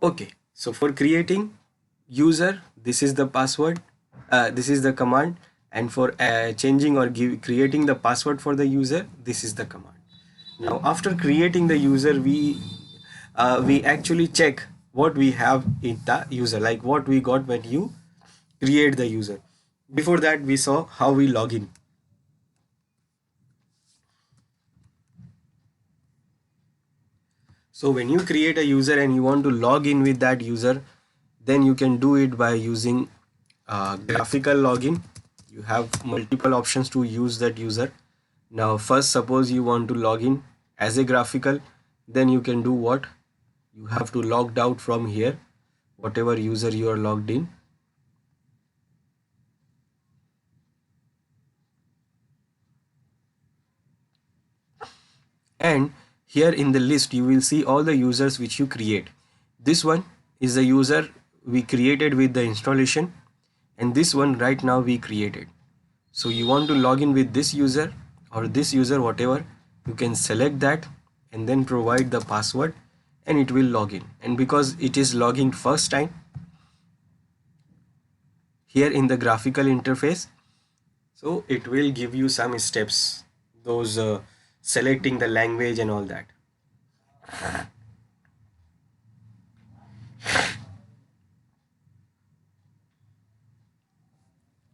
Okay, so for creating user, this is the password, this is the command, and for changing or creating the password for the user, this is the command. Now, after creating the user, we actually check what we have in the user, like what we got when you create the user. Before that, we saw how we log in. So when you create a user and you want to log in with that user, then you can do it by using graphical login. You have multiple options to use that user. Now first, suppose you want to log in as a graphical, then you can do what? You have to log out from here, whatever user you are logged in. And here in the list you will see all the users which you create. This one is the user we created with the installation, and this one right now we created. So you want to log in with this user or this user, whatever, you can select that and then provide the password and it will log in. And because it is logging first time, here in the graphical interface, so it will give you some steps, those selecting the language and all that.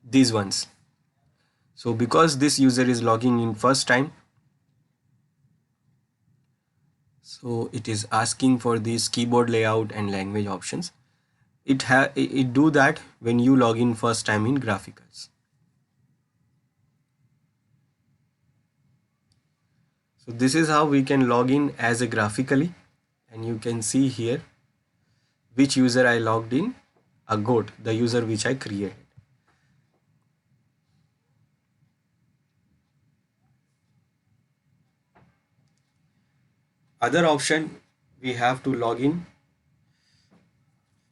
These ones. So because this user is logging in first time, so it is asking for these keyboard layout and language options. It do that when you log in first time in Graphicals. So this is how we can log in as a graphically, and you can see here which user I logged in, a goat, the user which I created. Other option, we have to log in.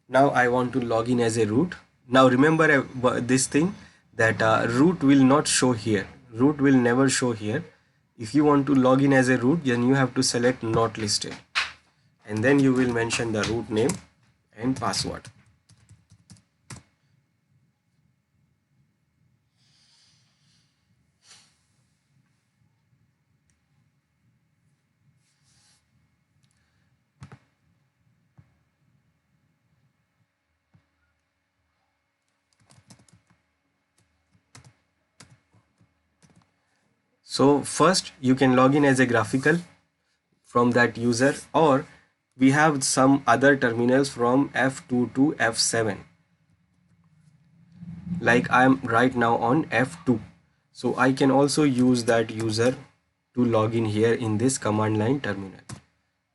Now I want to log in as a root. Now remember this thing, that root will not show here. Root will never show here. If you want to log in as a root, then you have to select not listed, and then you will mention the root name and password. So first you can log in as a graphical from that user, or we have some other terminals from F2 to F7. Like I am right now on F2. So I can also use that user to log in here in this command line terminal.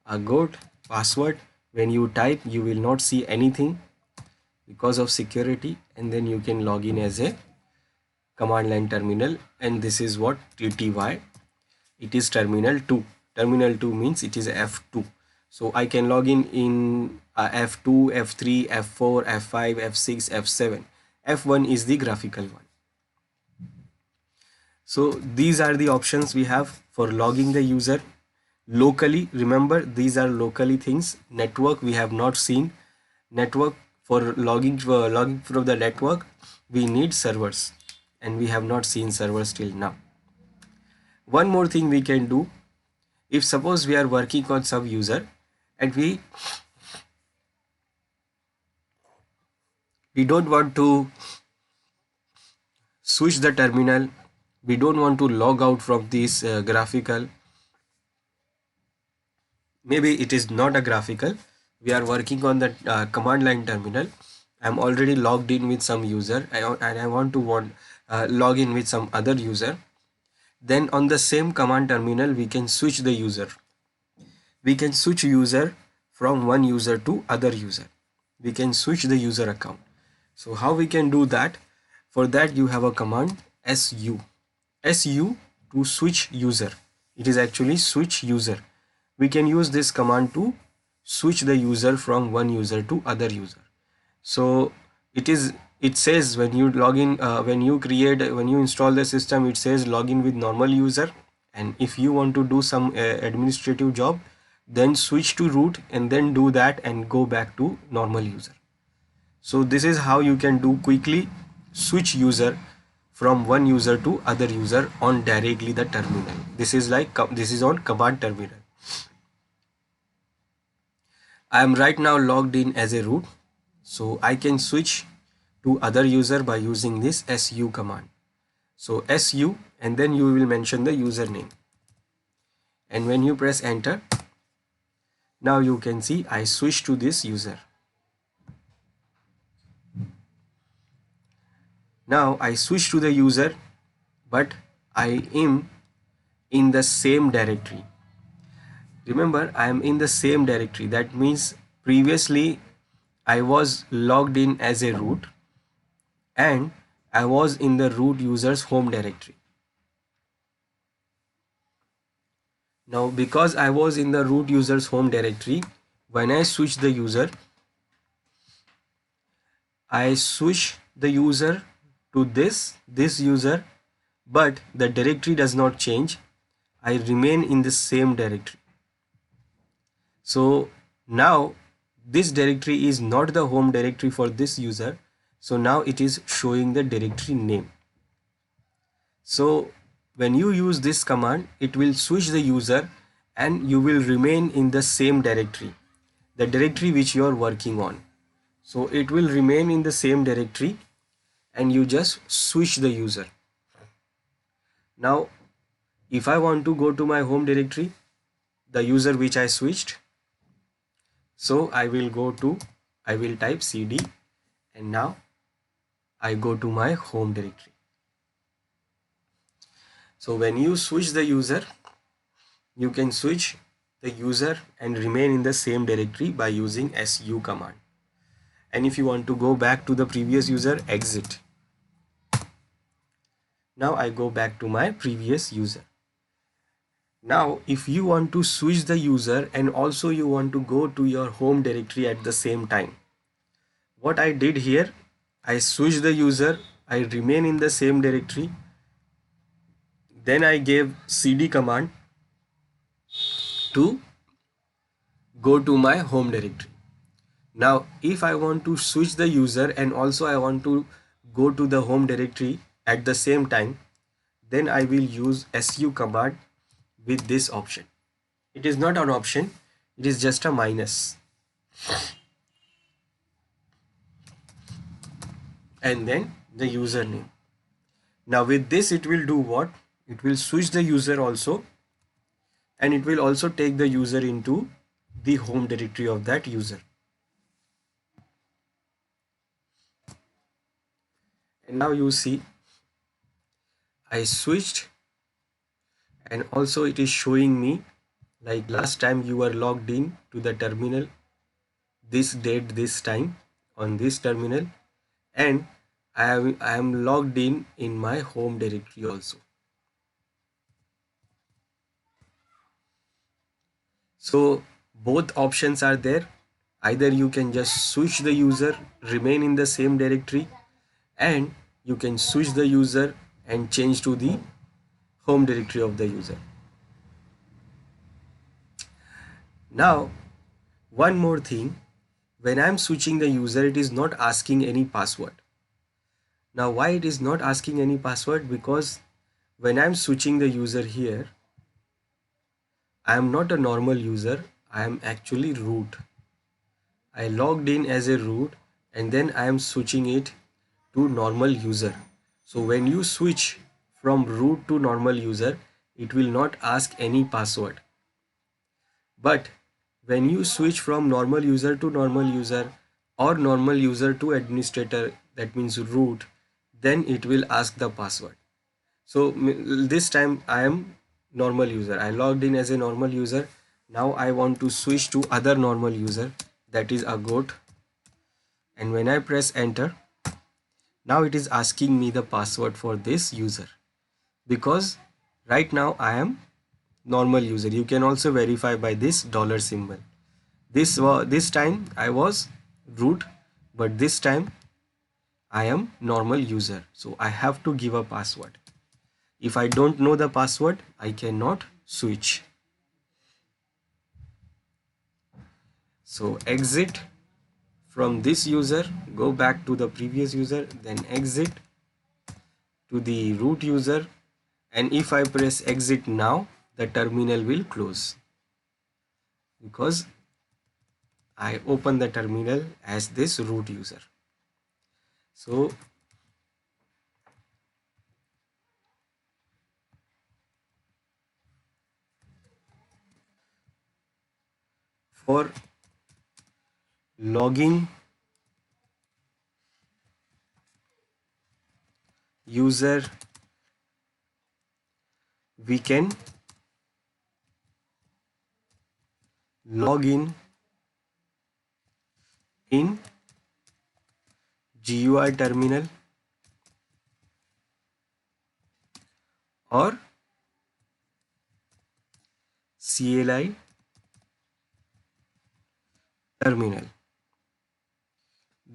A good password, when you type you will not see anything because of security, and then you can log in as a command line terminal, and this is what TTY, it is terminal 2. Terminal 2 means it is F2. So I can log in F2, F3, F4, F5, F6, F7. F1 is the graphical one. So these are the options we have for logging the user locally. Remember, these are locally things. Network we have not seen. Network, for logging from the network we need servers, and we have not seen servers till now. One more thing we can do, if suppose we are working on some user and we don't want to switch the terminal, we don't want to log out from this graphical, maybe it is not a graphical, we are working on the command line terminal. I'm already logged in with some user, and I want to log in with some other user. Then on the same command terminal we can switch the user. We can switch user from one user to other user. We can switch the user account. So how we can do that? For that you have a command su. Su to switch user. It is actually switch user. We can use this command to switch the user from one user to other user. So it says when you log in, when you install the system, it says login with normal user, and if you want to do some administrative job, then switch to root, and then do that and go back to normal user. So this is how you can do quickly switch user from one user to other user on directly the terminal. This is on command terminal. I am right now logged in as a root, so I can switch to other user by using this su command. So su, and then you will mention the username, and when you press enter, now you can see I switch to this user. Now I switch to the user, but I am in the same directory. Remember, I am in the same directory. That means previously I was logged in as a root and I was in the root user's home directory. Now because I was in the root user's home directory, when I switch the user, I switch the user to this user, but the directory does not change. I remain in the same directory. So now this directory is not the home directory for this user. So now it is showing the directory name. So when you use this command, it will switch the user and you will remain in the same directory, the directory which you are working on. So it will remain in the same directory and you just switch the user. Now if I want to go to my home directory, the user which I switched, so I will type cd, and now I go to my home directory. So when you switch the user, you can switch the user and remain in the same directory by using su command. And if you want to go back to the previous user, exit. Now I go back to my previous user. Now if you want to switch the user and also you want to go to your home directory at the same time, what I did here, I switch the user, I remain in the same directory, then I gave cd command to go to my home directory. Now if I want to switch the user and also I want to go to the home directory at the same time, then I will use su command with this option. It is not an option, it is just a minus. And then the username. Now with this it will do what? It will switch the user also, and it will also take the user into the home directory of that user. And now you see I switched, and also it is showing me like last time you were logged in to the terminal, this date, this time on this terminal, and I am logged in my home directory also. So both options are there. Either you can just switch the user, remain in the same directory, and you can switch the user and change to the home directory of the user. Now one more thing, when I'm switching the user, it is not asking any password. Now why it is not asking any password? Because when I'm switching the user here, I am not a normal user, I am actually root. I logged in as a root and then I am switching it to normal user. So when you switch from root to normal user, it will not ask any password. But when you switch from normal user to normal user or normal user to administrator, that means root, then it will ask the password. So this time I am normal user. I logged in as a normal user. Now I want to switch to other normal user, that is a goat. And when I press enter, now it is asking me the password for this user, because right now I am normal user. You can also verify by this dollar symbol. This time I was root, but this time I am normal user. So I have to give a password. If I don't know the password, I cannot switch. So exit from this user, go back to the previous user, then exit to the root user, and if I press exit now, the terminal will close because I open the terminal as this root user. So for logging user, we can log in GUI terminal or CLI terminal,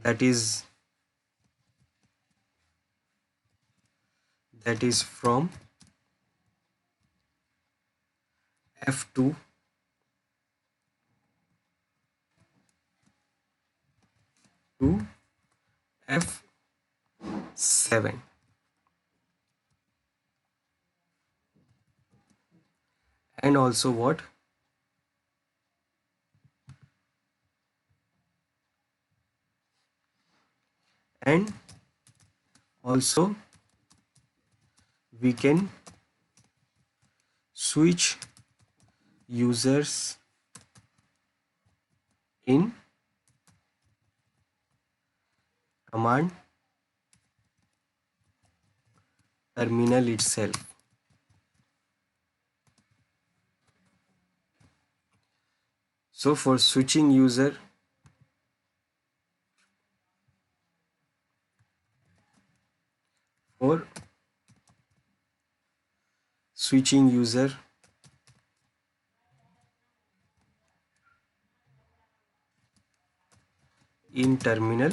that is from F2 to F7. And also what? And also we can switch users in command terminal itself. So for switching user, for switching user in terminal,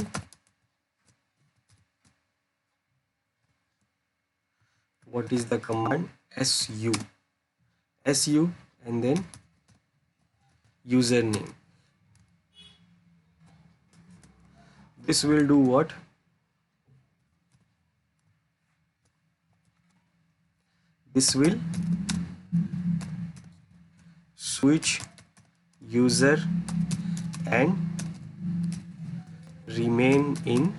what is the command? su and then username. This will do what? This will switch user and remain in,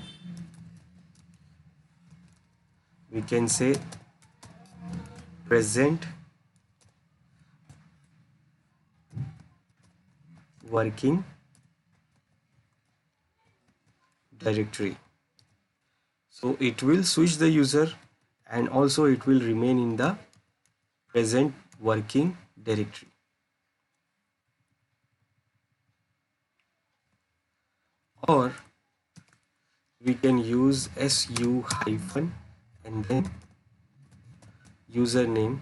we can say, present working directory. So it will switch the user and also it will remain in the present working directory. Or we can use su hyphen and then username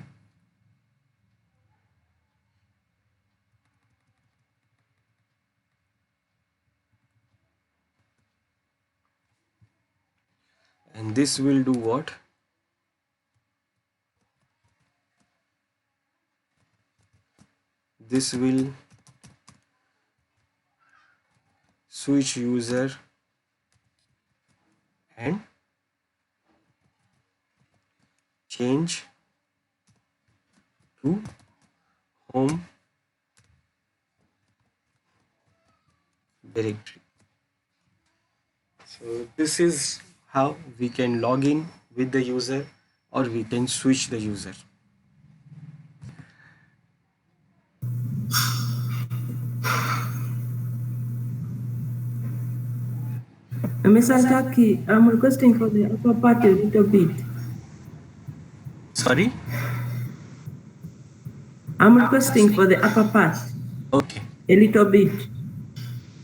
and this will do what? This will switch user and change to home directory. So this is how we can log in with the user or we can switch the user. Mr. Taki, I'm requesting for the upper part a little bit. Sorry? I'm requesting for the upper part Okay. a little bit.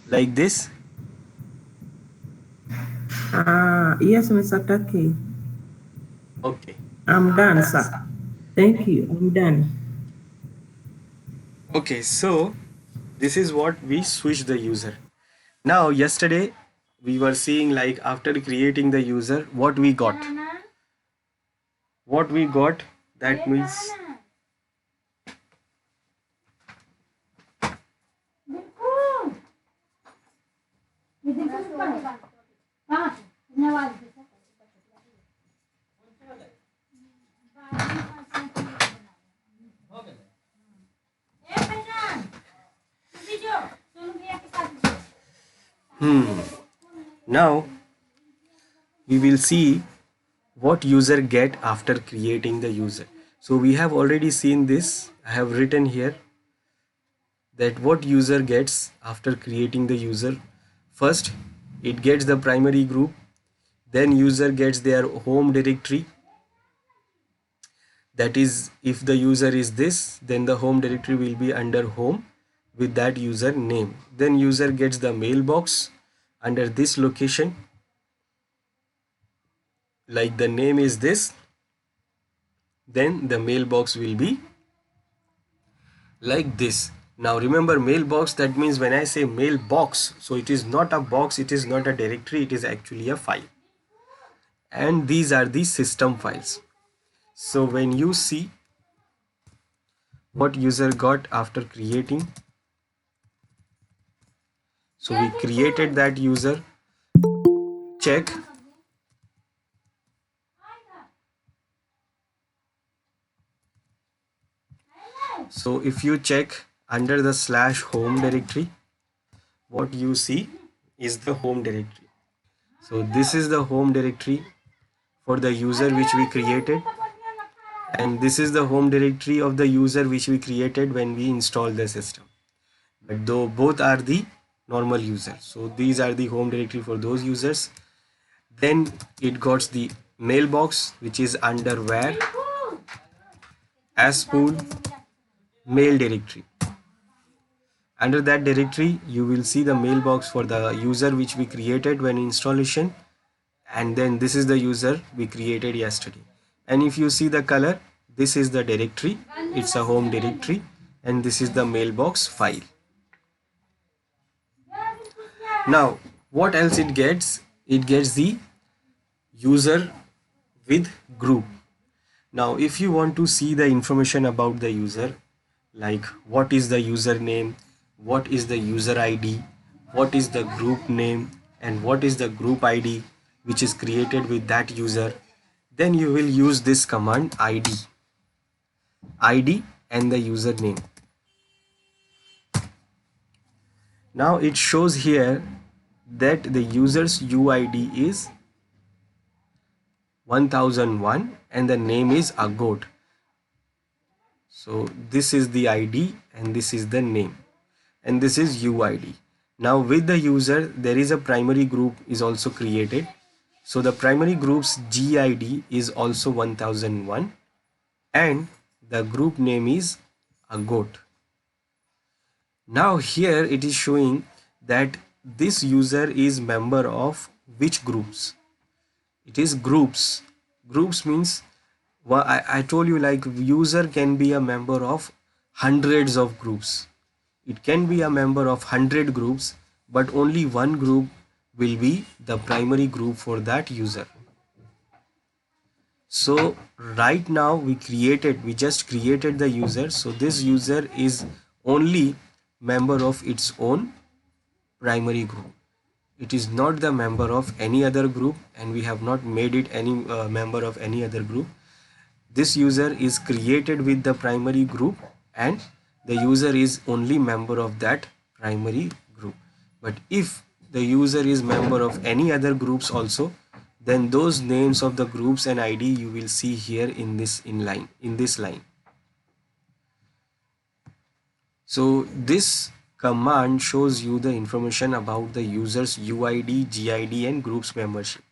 Like this? Yes, Mr. Taki. Okay. I'm done, sir. Thank you. I'm done. Okay, so this is what we switch the user. Now, yesterday we were seeing like after creating the user, what we got. What we got, that means Now we will see what user get after creating the user. So we have already seen this. I have written here that what user gets after creating the user. First, it gets the primary group, then user gets their home directory. That is, if the user is this, then the home directory will be under home with that user name. Then user gets the mailbox under this location, like the name is this, then the mailbox will be like this. Now remember, mailbox, that means when I say mailbox, so it is not a box, it is not a directory, it is actually a file. And these are the system files. So when you see what user got after creating, so we created that user, check. So if you check under the slash home directory, what you see is the home directory. So this is the home directory for the user which we created, and this is the home directory of the user which we created when we installed the system. But though both are the normal users, so these are the home directory for those users. Then it got the mailbox which is under where as pool mail directory. Under that directory you will see the mailbox for the user which we created when installation, and then this is the user we created yesterday. And if you see the color, this is the directory, it's a home directory, and this is the mailbox file. Now what else it gets? It gets the user with group. Now if you want to see the information about the user, like what is the username, what is the user ID, what is the group name, and what is the group ID which is created with that user, then you will use this command id and the username. Now it shows here that the user's UID is 1001 and the name is Agot. So this is the ID and this is the name, and this is UID. Now with the user there is a primary group is also created. So the primary group's GID is also 1001 and the group name is Agot. Now here it is showing that this user is member of which groups? It is groups. Groups means, well, I told you, like user can be a member of hundreds of groups. It can be a member of 100 groups, but only one group will be the primary group for that user. So right now we just created the user. So this user is only member of its own primary group. It is not the member of any other group, and we have not made it any member of any other group. This user is created with the primary group and the user is only member of that primary group. But if the user is member of any other groups also, then those names of the groups and ID you will see here in this line. So this command shows you the information about the user's UID, GID and groups membership.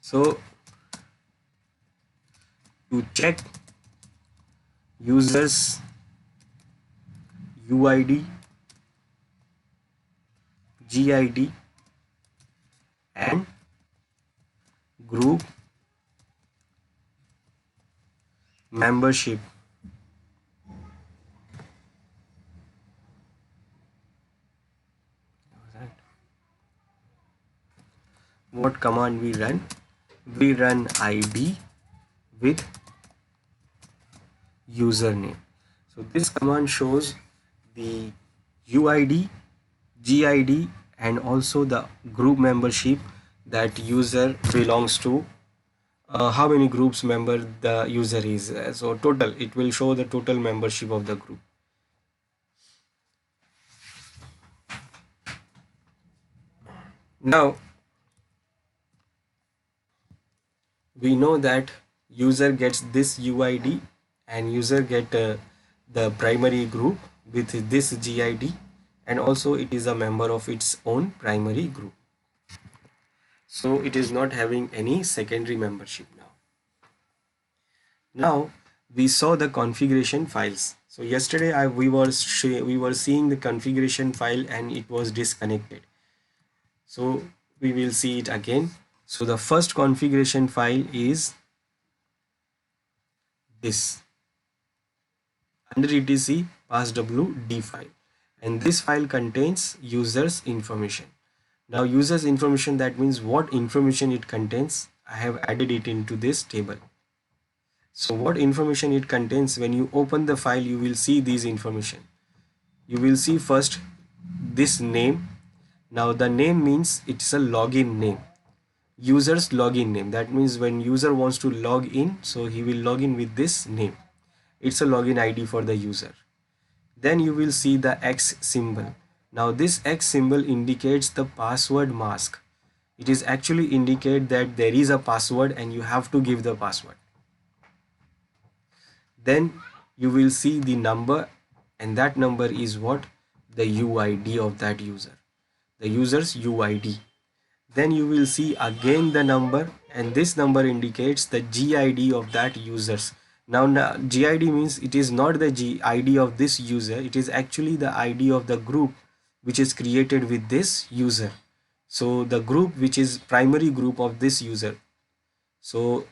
So to check users UID, GID and group membership, what command we run? We run id with username. So this command shows the UID, GID, and also the group membership that user belongs to, how many groups member the user is. So total, it will show the total membership of the group. Now we know that user gets this UID and user get the primary group with this GID, and also it is a member of its own primary group. So it is not having any secondary membership now. Now we saw the configuration files. So yesterday we were seeing the configuration file and it was disconnected. So we will see it again. So the first configuration file is this, under etc passwd file, and this file contains users information. Now users information, that means what information it contains, I have added it into this table. So what information it contains, when you open the file you will see these information. You will see first this name. Now the name means it's a login name, user's login name. That means when user wants to log in, so he will log in with this name. It's a login ID for the user. Then you will see the X symbol. Now this X symbol indicates the password mask. It is actually indicate that there is a password and you have to give the password. Then you will see the number, and that number is what? The UID of that user, the user's UID. Then you will see again the number, and this number indicates the GID of that users. Now GID means it is not the GID of this user, it is actually the ID of the group which is created with this user. So the group which is primary group of this user. So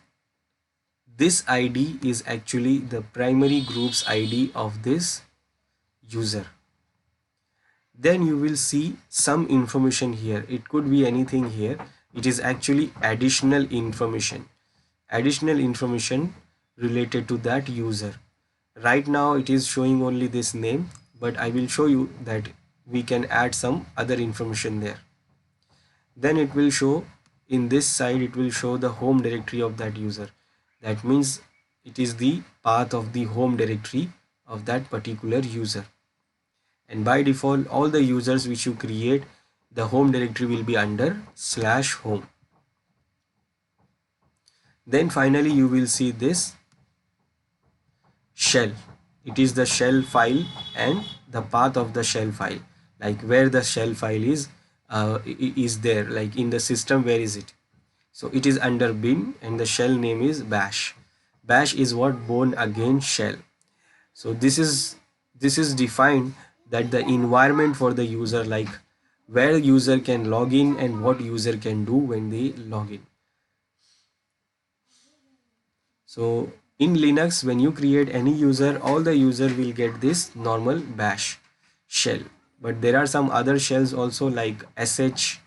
this ID is actually the primary group's ID of this user. Then you will see some information here. It could be anything here. It is actually additional information related to that user. Right now it is showing only this name, but I will show you that we can add some other information there. Then it will show, in this side it will show the home directory of that user. That means it is the path of the home directory of that particular user. And by default all the users which you create, the home directory will be under /home. Then finally you will see this shell. It is the shell file and the path of the shell file, like where the shell file is there, like in the system, where is it? So it is under bin and the shell name is bash. Bash is what? Born again shell. So this is defined that the environment for the user, like where user can log in and what user can do when they log in. So in Linux, when you create any user, all the user will get this normal bash shell. But there are some other shells also, like sh,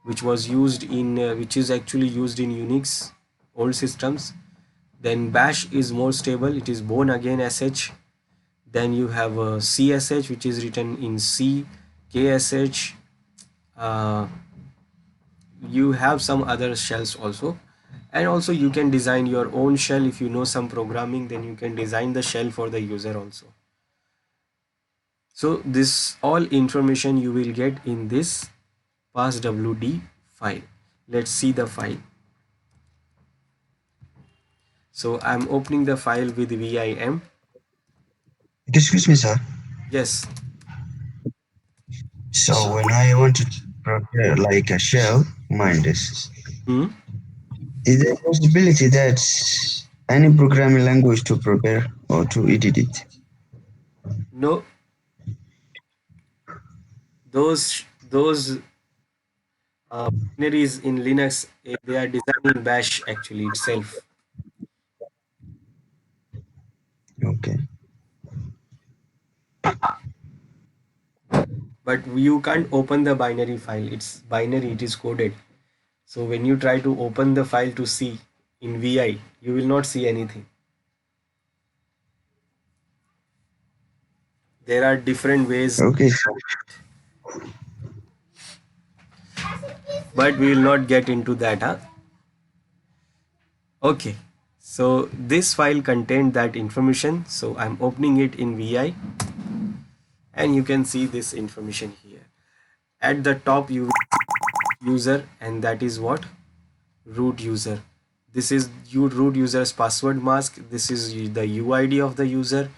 which was used in which is actually used in Unix old systems. Then bash is more stable, it is born again sh. Then you have csh, which is written in C, ksh. You have some other shells also, and also you can design your own shell. If you know some programming, then you can design the shell for the user also. So this all information you will get in this passwd file. Let's see the file. So I'm opening the file with vim. Excuse me, sir. Yes. So when I want to prepare like a shell, mind this. Hmm? Is there a possibility that any programming language to prepare or to edit it? No, those binaries in Linux, they are designing bash actually itself. Okay. But you can't open the binary file. It's binary, it is coded. So when you try to open the file to see in vi, you will not see anything. There are different ways, Okay, sir. but we will not get into that, huh? Okay, so this file contained that information. So I'm opening it in VI, and you can see this information here. At the top, you user, and that is what? Root user. This is root user's password mask. This is the UID of the user.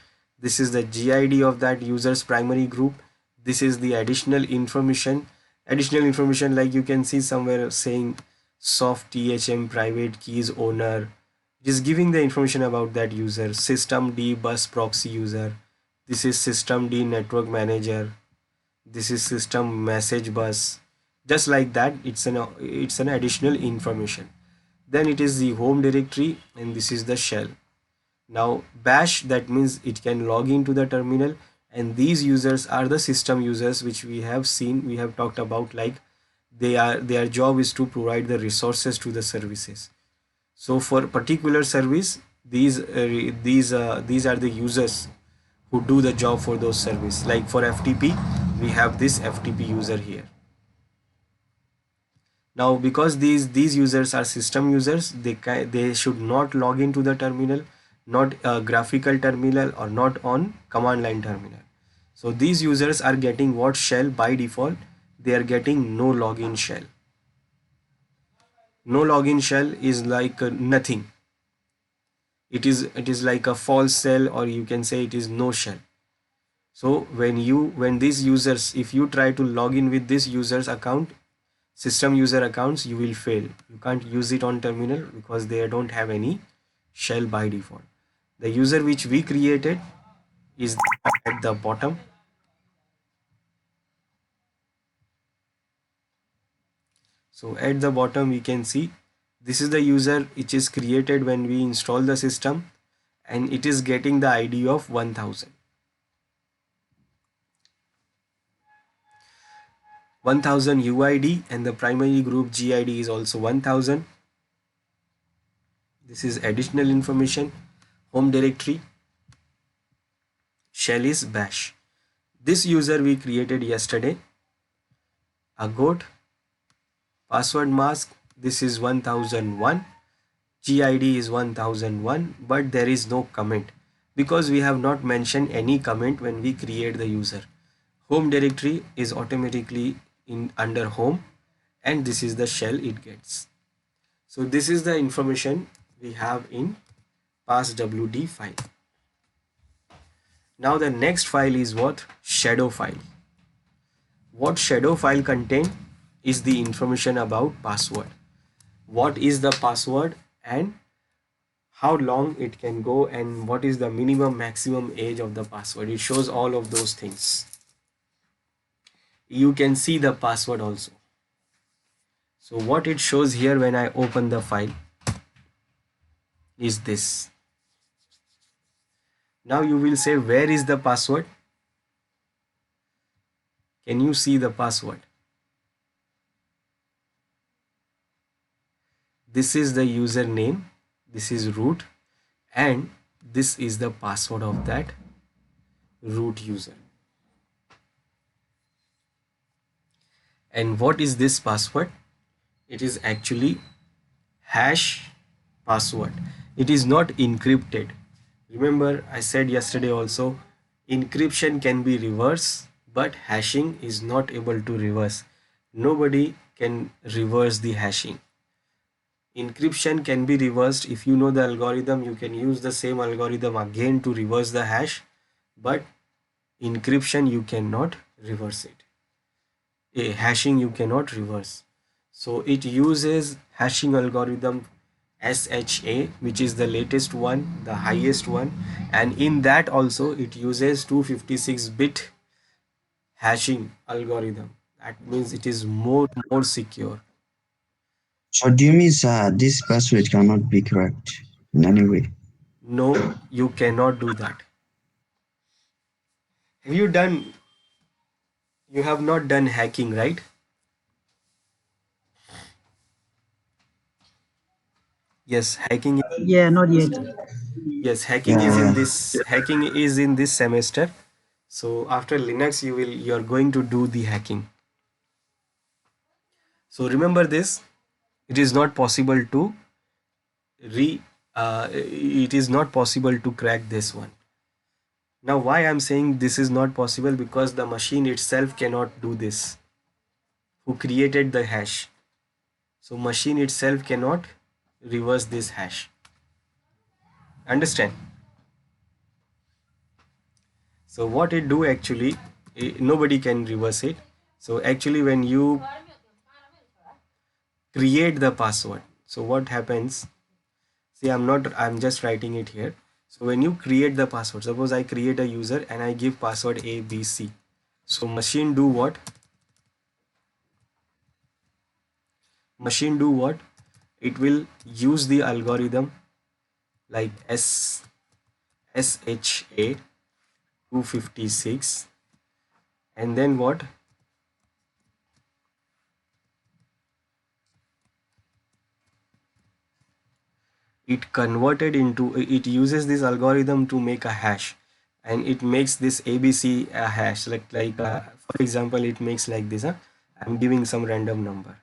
This is the GID of that user's primary group. This is the additional information like you can see somewhere saying soft THM private keys owner. Just giving the information about that user. System D bus proxy user. This is system D network manager. This is system message bus. Just like that, it's an additional information. Then it is the home directory, and this is the shell. Now bash, that means it can log into the terminal, and these users are the system users which we have talked about, like their job is to provide the resources to the services. So for particular service, these are the users who do the job for those service. Like for FTP, we have this FTP user here. Now because these users are system users, they should not log into the terminal, not a graphical terminal or not on command line terminal. So these users are getting what shell by default? They are getting no login shell. No login shell is like nothing. It is like a false shell, or you can say it is no shell. So when these users, if you try to log in with this user's account, system user accounts, you will fail. You can't use it on terminal because they don't have any shell by default. The user which we created is at the bottom. So at the bottom we can see this is the user which is created when we install the system, and it is getting the ID of 1000. 1000 UID, and the primary group GID is also 1000. This is additional information. Home directory, shell is bash. This user we created yesterday. A goat, password mask, this is 1001. GID is 1001, but there is no comment because we have not mentioned any comment when we create the user. Home directory is automatically in under home, and this is the shell it gets. So this is the information we have in passwd file. Now the next file is what? Shadow file. What shadow file contain is the information about password. What is the password and how long it can go, and what is the minimum maximum age of the password. It shows all of those things. You can see the password also. So what it shows here when I open the file is this. Now you will say, where is the password? Can you see the password? This is the username, this is root, and this is the password of that root user. And what is this password? It is actually hash password. It is not encrypted. Remember, I said yesterday also, encryption can be reverse, but hashing is not able to reverse. Nobody can reverse the hashing. Encryption can be reversed. If you know the algorithm, you can use the same algorithm again to reverse the hash, but encryption you cannot reverse it. A hashing you cannot reverse. So it uses hashing algorithm SHA, which is the latest one, the highest one, and in that also it uses 256-bit hashing algorithm. That means it is more secure. So do you mean, sir, this password cannot be cracked in any way? No, you cannot do that. Have you done? You have not done hacking, right? Yes, hacking. Yeah, not yet. Yes, hacking is in Yeah. this. Hacking is in this semester. So after Linux, you're going to do the hacking. So remember this, it is not possible to it is not possible to crack this one. Now why I'm saying this is not possible, because the machine itself cannot do this, who created the hash. So machine itself cannot reverse this hash. Understand? So what it do actually, nobody can reverse it. So actually when you create the password, so what happens, see, I'm just writing it here. So when you create the password, suppose I create a user and I give password ABC. So machine do what? Machine do what? It will use the algorithm like SHA 256, and then what? It uses this algorithm to make a hash, and it makes this ABC a hash, for example, it makes like this. I'm giving some random number,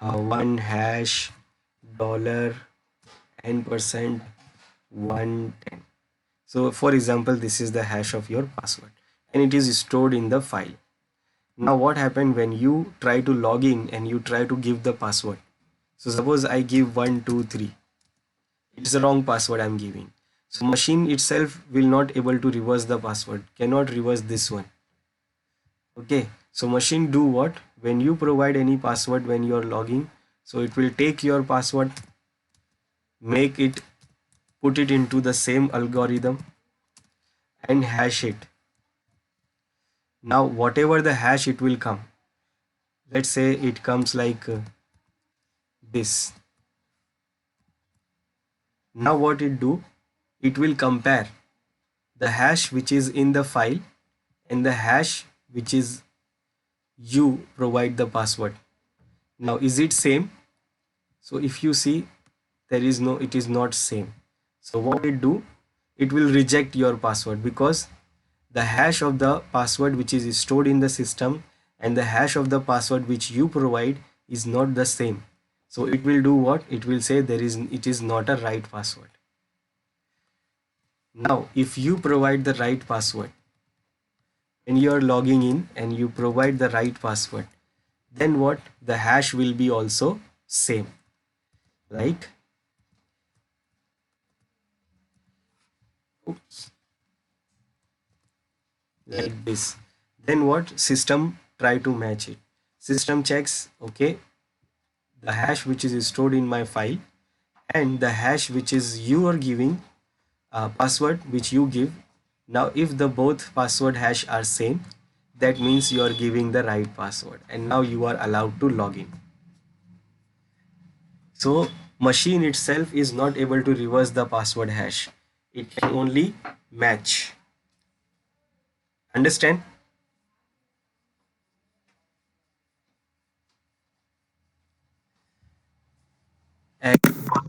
one hash dollar n% 110. So for example, this is the hash of your password, and it is stored in the file. Now what happened when you try to log in and you try to give the password? So suppose I give 123, it's the wrong password I'm giving. So machine itself will not able to reverse the password, cannot reverse this one. Okay, so machine do what? When you provide any password when you are logging, so it will take your password, make it, put it into the same algorithm and hash it. Now whatever the hash it will come, let's say it comes like this. Now what it do? It will compare the hash which is in the file and the hash which is you provide the password. Now is it same? So if you see, there is no, it is not same. So what it do? It will reject your password, because the hash of the password which is stored in the system and the hash of the password which you provide is not the same. So it will do what? It will say it is not a right password. Now if you provide the right password and you are logging in and you provide the right password, then what? The hash will be also same, like, oops, like this. Then what? System try to match it. System checks, okay, the hash which is stored in my file and the hash which is you are giving, password which you give. Now if the both password hash are same, that means you are giving the right password and now you are allowed to log in. So machine itself is not able to reverse the password hash, it can only match. Understand? And,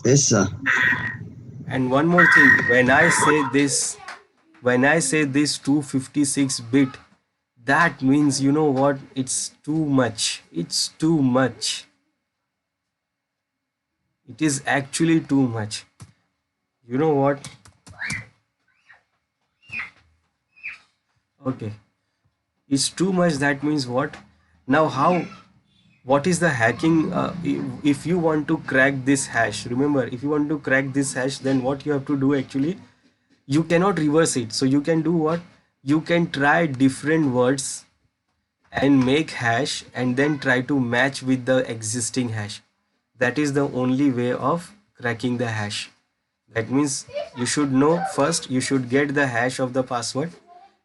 Yes, sir. and one more thing, when I say this 256 bit, that means, you know what, it's too much, it's too much, it is actually too much. You know what? Okay, it's too much, that means what? Now how, what is the hacking? If you want to crack this hash, remember, if you want to crack this hash, then what you have to do actually, you cannot reverse it. So you can do what? You can try different words and make hash and then try to match with the existing hash. That is the only way of cracking the hash. That means you should know, first you should get the hash of the password,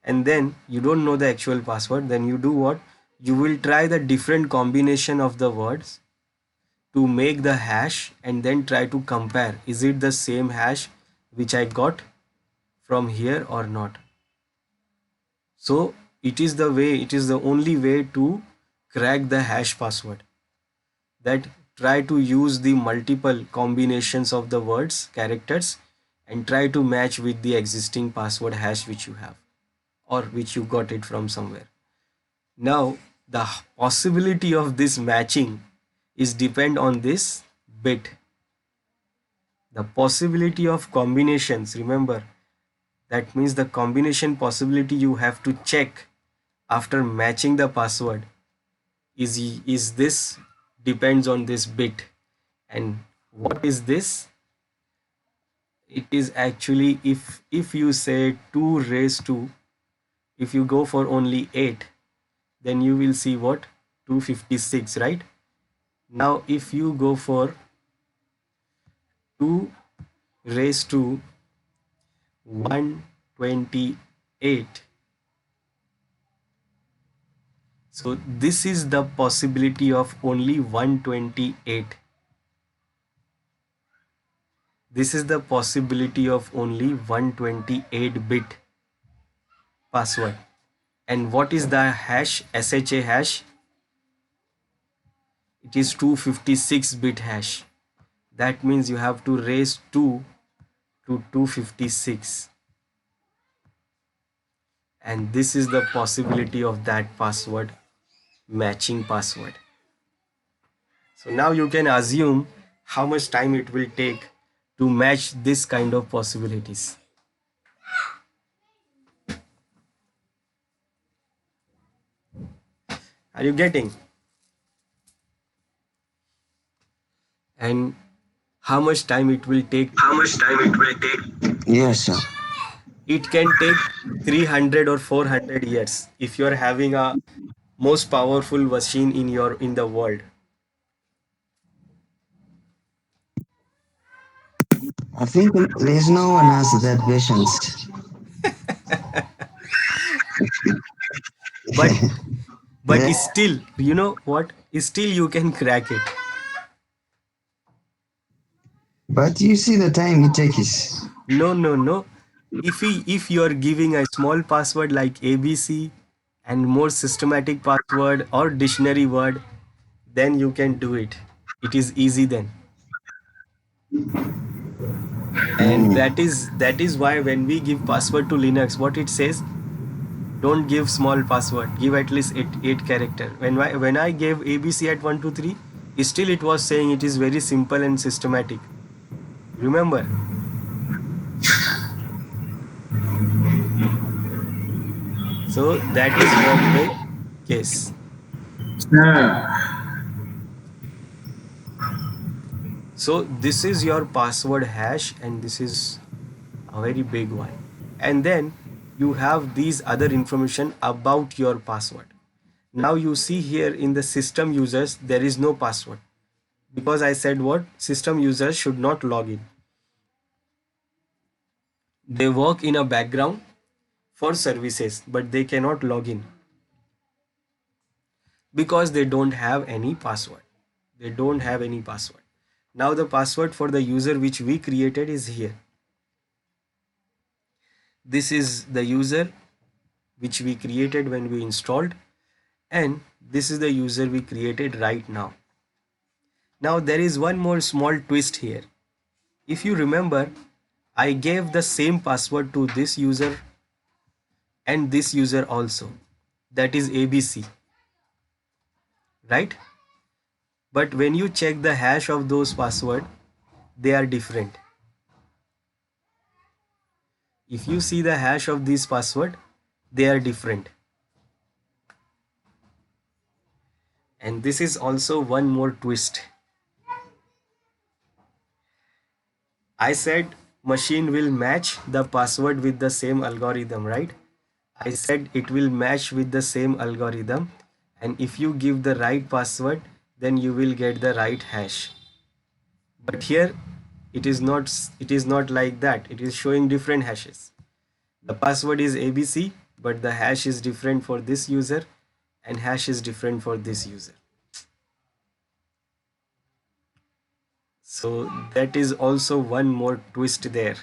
and then you don't know the actual password, then you do what? You will try the different combination of the words to make the hash and then try to compare, is it the same hash which I got from here or not. So it is the way, it is the only way to crack the hash password, that try to use the multiple combinations of the words, characters, and try to match with the existing password hash which you have. or which you got it from somewhere. Now the possibility of this matching is depend on this bit. The possibility of combinations, remember, that means the combination possibility you have to check after matching the password is this depends on this bit. And what is this? It is actually, if you say 2 raised to, if you go for only 8, then you will see what, 256, right? Now if you go for 2 raised to 128, so this is the possibility of only 128. This is the possibility of only 128 bit password. And what is the hash, SHA hash? It is 256 bit hash. That means you have to raise 2 to 256. And this is the possibility of that password, matching password. So now you can assume how much time it will take to match this kind of possibilities. Are you getting? And how much time it will take? Yes, sir. It can take 300 or 400 years if you are having a most powerful machine in the world. I think there's no one has that patience. But Yeah, still, you know what? Still you can crack it. but you see the time it takes. No, no, no. If you are giving a small password like ABC and more systematic password or dictionary word, then you can do it. It is easy then. And Mm. that is why when we give password to Linux, what it says, don't give small password, give at least eight character. When I gave ABC at 123, still it was saying it is very simple and systematic. Remember? So that is what the case. Sir, So this is your password hash, and this is a very big one. And then you have these other information about your password. Now you see here in the system users, there is no password, because I said what, system users should not log in. They work in a background for services, but they cannot log in because they don't have any password. They don't have any password. Now the password for the user which we created is here. This is the user which we created when we installed, and this is the user we created right now. Now there is one more small twist here. If you remember, I gave the same password to this user and this user also, that is ABC, right? But when you check the hash of those password, they are different. If you see the hash of this password, they are different. And this is also one more twist. I said machine will match the password with the same algorithm, right? I said it will match with the same algorithm, and if you give the right password, then you will get the right hash. But here it is not like that. It is showing different hashes. The password is ABC, but the hash is different for this user and hash is different for this user. So that is also one more twist there.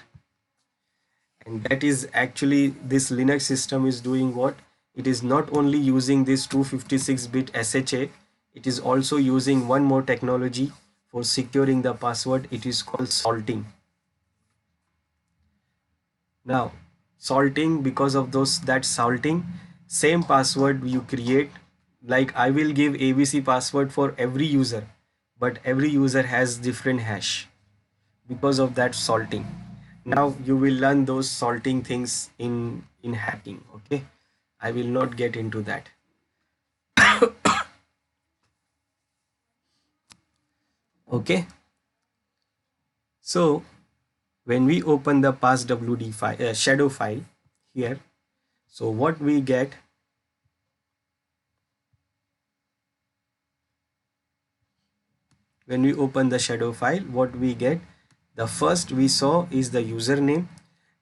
And that is actually, this Linux system is doing what? It is not only using this 256-bit SHA, it is also using one more technology for securing the password. It is called salting. Now, salting, because of that salting, same password you create. Like I will give ABC password for every user, but every user has different hash because of that salting. Now you will learn those salting things in hacking. Okay, I will not get into that. Okay, so when we open the passwd file, shadow file here, so what we get, when we open the shadow file, what we get, the first we saw is the username,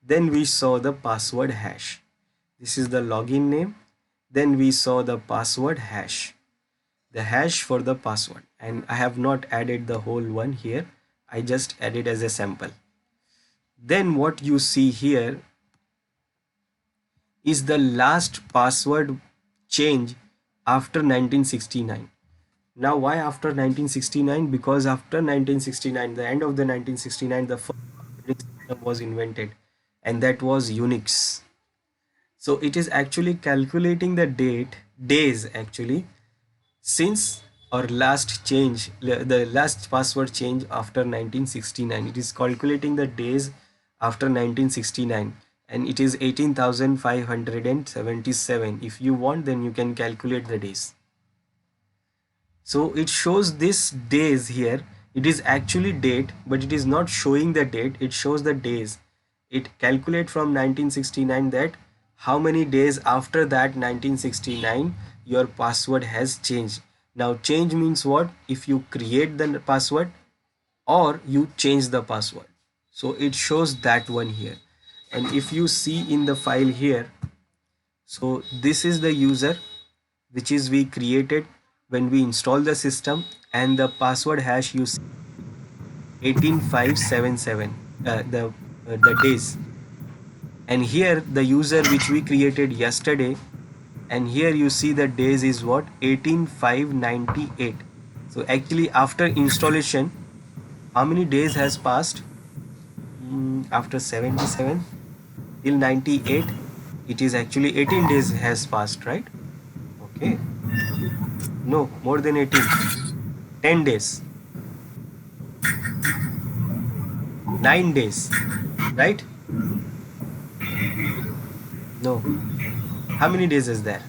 then we saw the password hash. This is the login name, then we saw the password hash, the hash for the password, and I have not added the whole one here, I just added as a sample. Then what you see here is the last password change after 1969. Now why after 1969? Because after 1969, the end of the 1969, the first operating system was invented, and that was Unix. So it is actually calculating the days actually, since our last change, the last password change after 1969. It is calculating the days after 1969, and it is 18,577. If you want, then you can calculate the days. So it shows this days here. It is actually date, but it is not showing the date, it shows the days. It calculate from 1969 that how many days after that 1969 your password has changed. Now change means what? If you create the password or you change the password. So it shows that one here. And if you see in the file here, so this is the user which is we created when we install the system, and the password hash you see 18577, the days. And here the user which we created yesterday, and here you see the days is what? 18598. So actually after installation, how many days has passed? After 77 till 98, it is actually 18 days has passed, right? Okay, no, more than 18, 10 days, 9 days, right? No, how many days is there?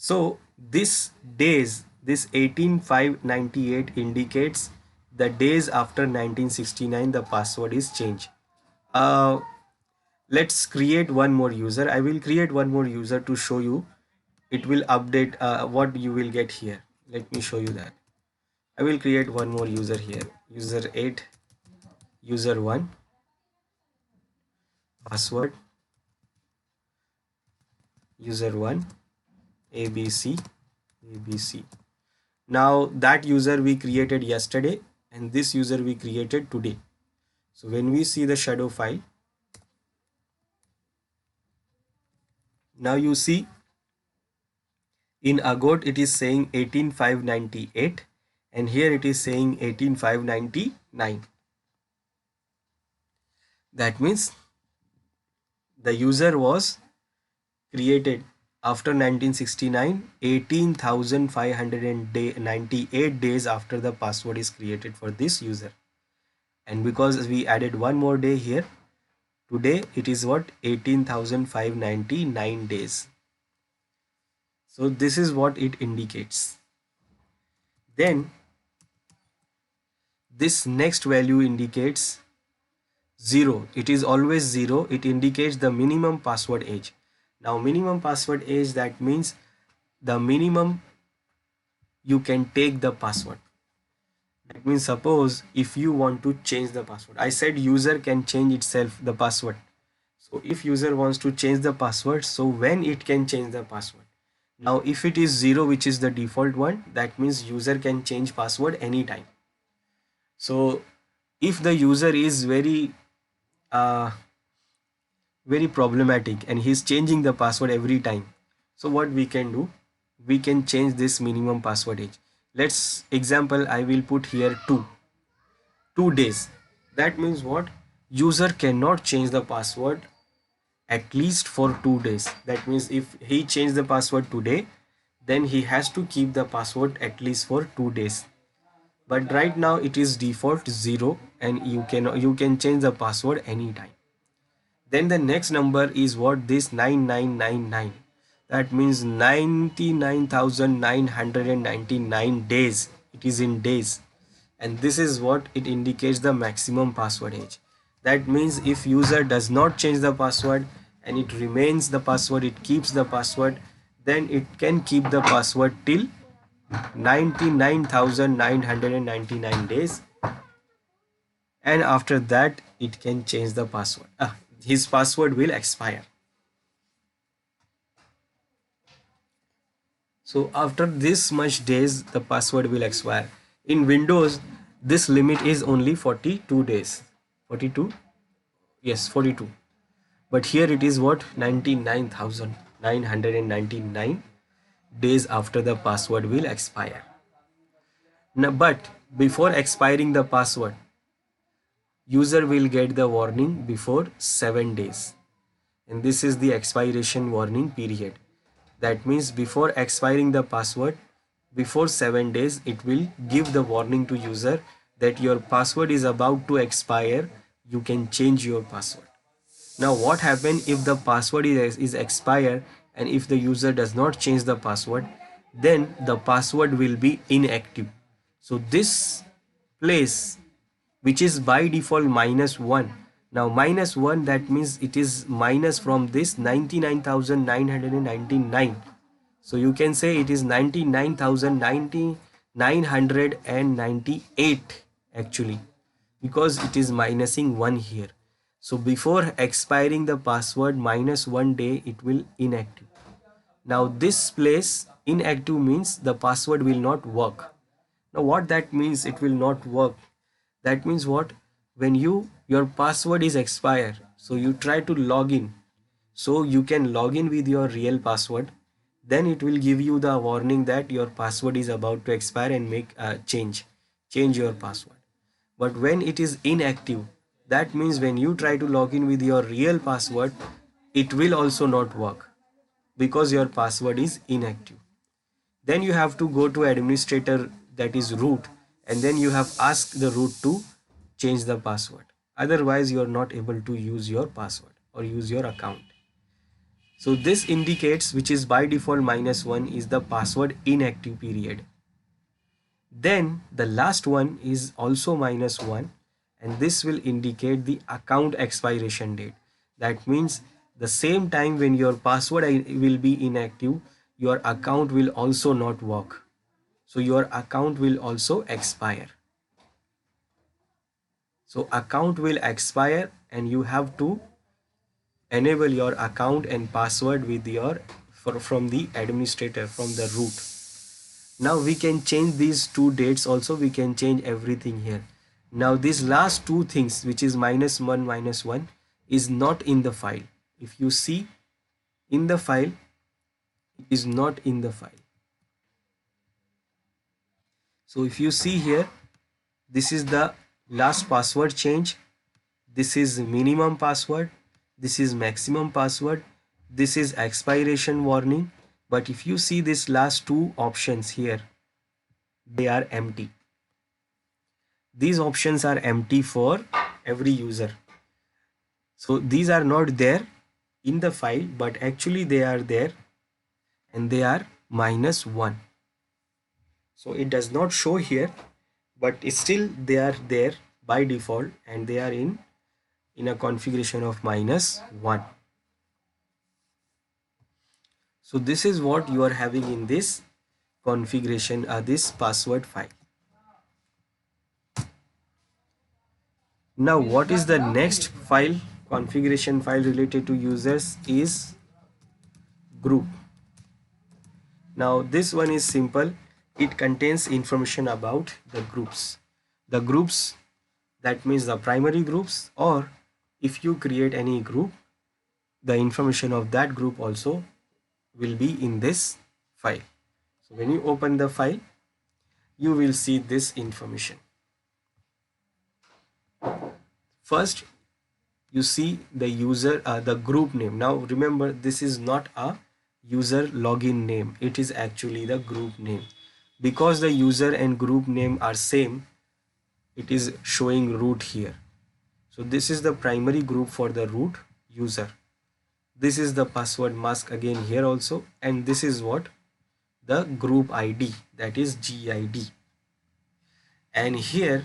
So this days, this 18598 indicates the days after 1969 the password is changed. Let's create one more user. I will create one more user to show you. It will update what you will get here. Let me show you that. I will create one more user here. User 8, user 1, password, user 1, ABC, ABC. Now that user we created yesterday, and this user we created today. So when we see the shadow file, now you see in Agot it is saying 18598, and here it is saying 18599. That means the user was created after 1969, 18,598 days after the password is created for this user. And because we added one more day here, today it is what? 18,599 days. So this is what it indicates. Then this next value indicates 0. It is always 0. It indicates the minimum password age. Now minimum password age, that means the minimum you can take the password. That means suppose if you want to change the password, I said user can change itself the password. So if user wants to change the password, so when it can change the password? Now if it is 0, which is the default one, that means user can change password anytime. So if the user is very uh, very problematic and he's changing the password every time. So what we can do, we can change this minimum password age. Let's example, I will put here 2 days. That means what, user cannot change the password at least for 2 days. That means if he changed the password today, then he has to keep the password at least for 2 days. But right now it is default 0 and you can change the password anytime. Then the next number is what, this 9999. That means 99,999 days. It is in days. And this is what it indicates, the maximum password age. That means if user does not change the password and it remains the password, it keeps the password, then it can keep the password till 99,999 days, and after that it can change the password. His password will expire. So after this much days the password will expire. In Windows this limit is only 42 days. 42, yes, 42. But here it is what, 99,999 days after the password will expire. Now, but before expiring the password, user will get the warning before 7 days, and this is the expiration warning period. That means before expiring the password, before 7 days, it will give the warning to user that your password is about to expire, you can change your password. Now what happens if the password is expired and if the user does not change the password, then the password will be inactive. So this place, which is by default -1. Now -1, that means it is minus from this 99,999. So you can say it is 99,998 actually, because it is minusing 1 here. So before expiring the password -1 day, it will inactive. Now this place inactive means the password will not work. Now what that means, it will not work? That means what? When your password is expired, so you try to log in, so you can log in with your real password, then it will give you the warning that your password is about to expire and make a change your password. But when it is inactive, that means when you try to log in with your real password, it will also not work because your password is inactive. Then you have to go to administrator, that is root, and then you have asked the root to change the password. Otherwise you are not able to use your password or use your account. So this indicates, which is by default -1, is the password inactive period. Then the last one is also -1, and this will indicate the account expiration date. That means the same time when your password will be inactive, your account will also not work. So your account will also expire. So account will expire and you have to enable your account and password with your from the administrator, from the root. Now we can change these 2 dates also, we can change everything here. Now these last 2 things, which is -1, -1, is not in the file. If you see in the file, it is not in the file. So if you see here, this is the last password change, this is minimum password, this is maximum password, this is expiration warning. But if you see these last 2 options here, they are empty. These options are empty for every user. So these are not there in the file, but actually they are there, and they are -1. So it does not show here, but still they are there by default, and they are in a configuration of -1. So this is what you are having in this configuration, this password file. Now what is the next file, configuration file related to users, is group. Now this one is simple. It contains information about the groups. The groups, that means the primary groups or if you create any group, the information of that group also will be in this file. So when you open the file, you will see this information. First, you see the user, the group name. Now remember, this is not a user login name, it is actually the group name. Because the user and group name are same, it is showing root here. So this is the primary group for the root user. This is the password mask again here also, and this is what the group ID, that is GID. And here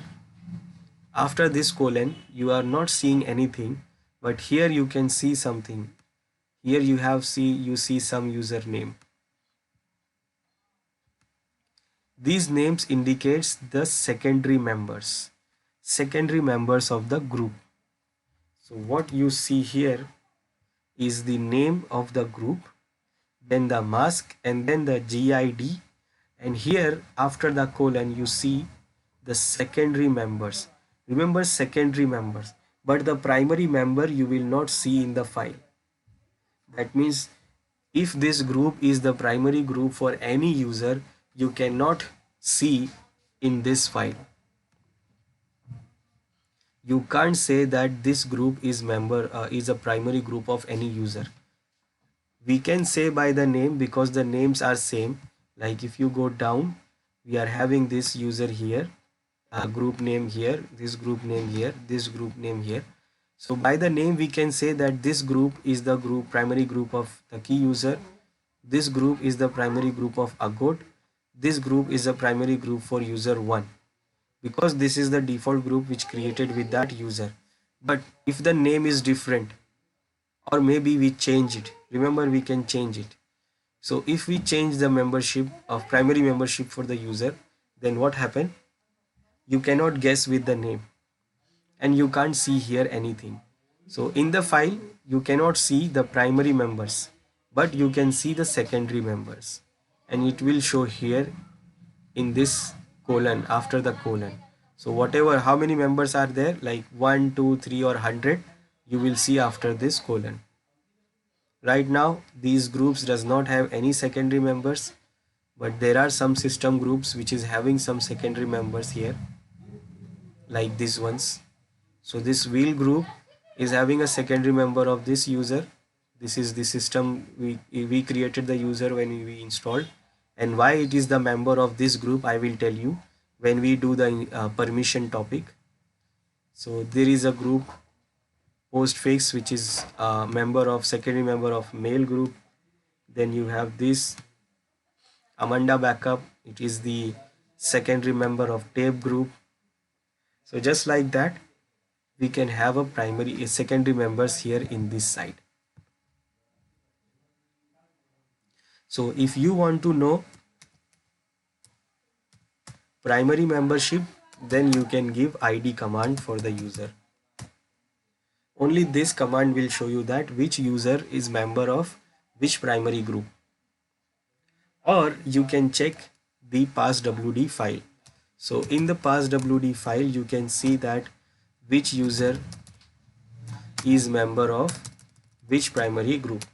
after this colon you are not seeing anything, but here you can see something. Here you see some username. These names indicates the secondary members of the group. So what you see here is the name of the group, then the mask, and then the GID, and here after the colon you see the secondary members. Remember, secondary members, but the primary member you will not see in the file. That means if this group is the primary group for any user, you cannot see in this file. You can't say that this group is a primary group of any user. We can say by the name because the names are same. Like if you go down, we are having this user here, group name here, this group name here, this group name here. So by the name we can say that this group is the primary group of the key user. This group is the primary group of Agot. This group is a primary group for user 1, because this is the default group which created with that user. But if the name is different, or maybe we change it, remember we can change it. So if we change the membership of primary membership for the user, then what happened? You cannot guess with the name and you can't see here anything. So in the file you cannot see the primary members, but you can see the secondary members, and it will show here in this colon after the colon. So whatever, how many members are there, like 1, 2, 3 or 100, you will see after this colon. Right now these groups does not have any secondary members, but there are some system groups which is having some secondary members here, like these ones. So this wheel group is having a secondary member of this user. This is the system we created the user when we installed, and why it is the member of this group I will tell you when we do the permission topic. So there is a group postfix which is a member of secondary member of mail group. Then you have this Amanda backup, it is the secondary member of tape group. So just like that we can have a secondary members here in this side. So if you want to know primary membership, then you can give ID command for the user. Only this command will show you that which user is member of which primary group. Or you can check the passwd file. So in the passwd file you can see that which user is member of which primary group.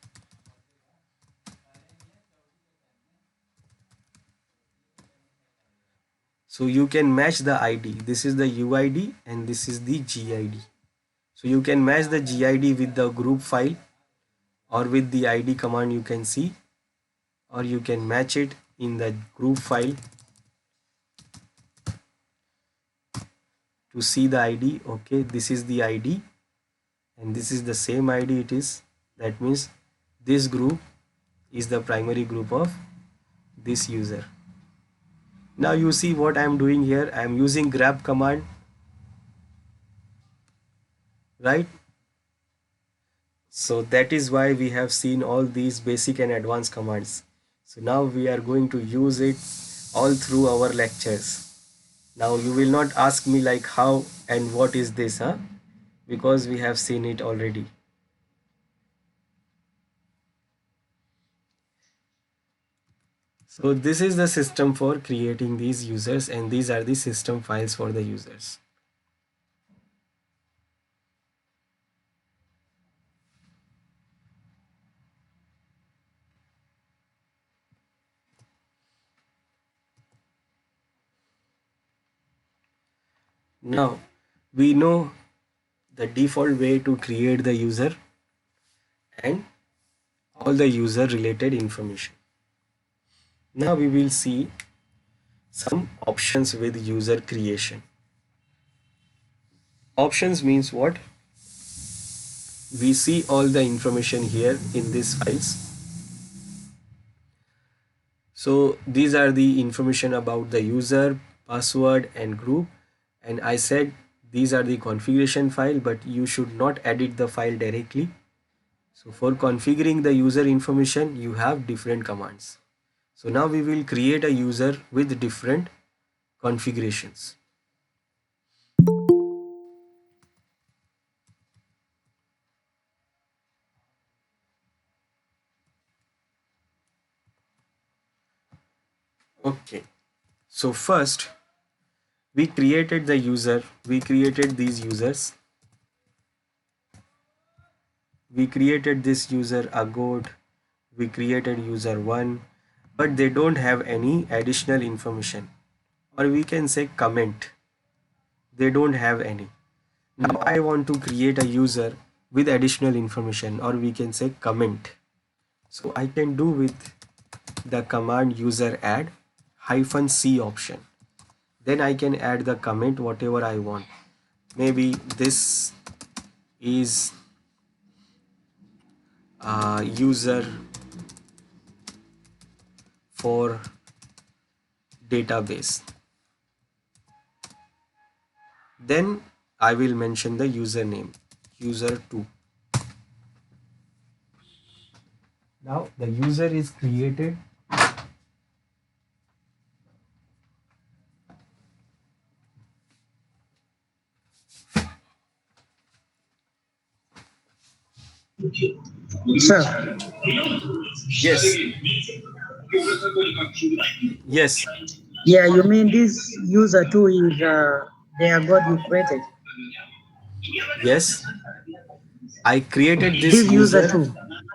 So you can match the ID. This is the UID and this is the GID. So you can match the GID with the group file, or with the ID command you can see, or you can match it in the group file to see the ID. Okay, this is the ID and this is the same ID it is. That means this group is the primary group of this user. Now you see what I am doing here. I am using grab command, right? So that is why we have seen all these basic and advanced commands. So now we are going to use it all through our lectures. Now you will not ask me like how and what is this, huh? Because we have seen it already. So this is the system for creating these users, and these are the system files for the users. Now we know the default way to create the user and all the user related information. Now we will see some options with user creation. Options means what? We see all the information here in these files. So these are the information about the user, password and group, and I said these are the configuration file, but you should not edit the file directly. So for configuring the user information, you have different commands. So now we will create a user with different configurations. Okay, so first we created the user, we created these users. We created this user Agod, we created user 1, but they don't have any additional information, or we can say comment. They don't have any. Now I want to create a user with additional information, or we can say comment. So I can do with the command user add -c option. Then I can add the comment whatever I want. Maybe this is user for database. Then I will mention the username user2. Now the user is created. Sir, Yes. Yes. yeah, you mean this user too is their God you created? Yes. I created this This user user. too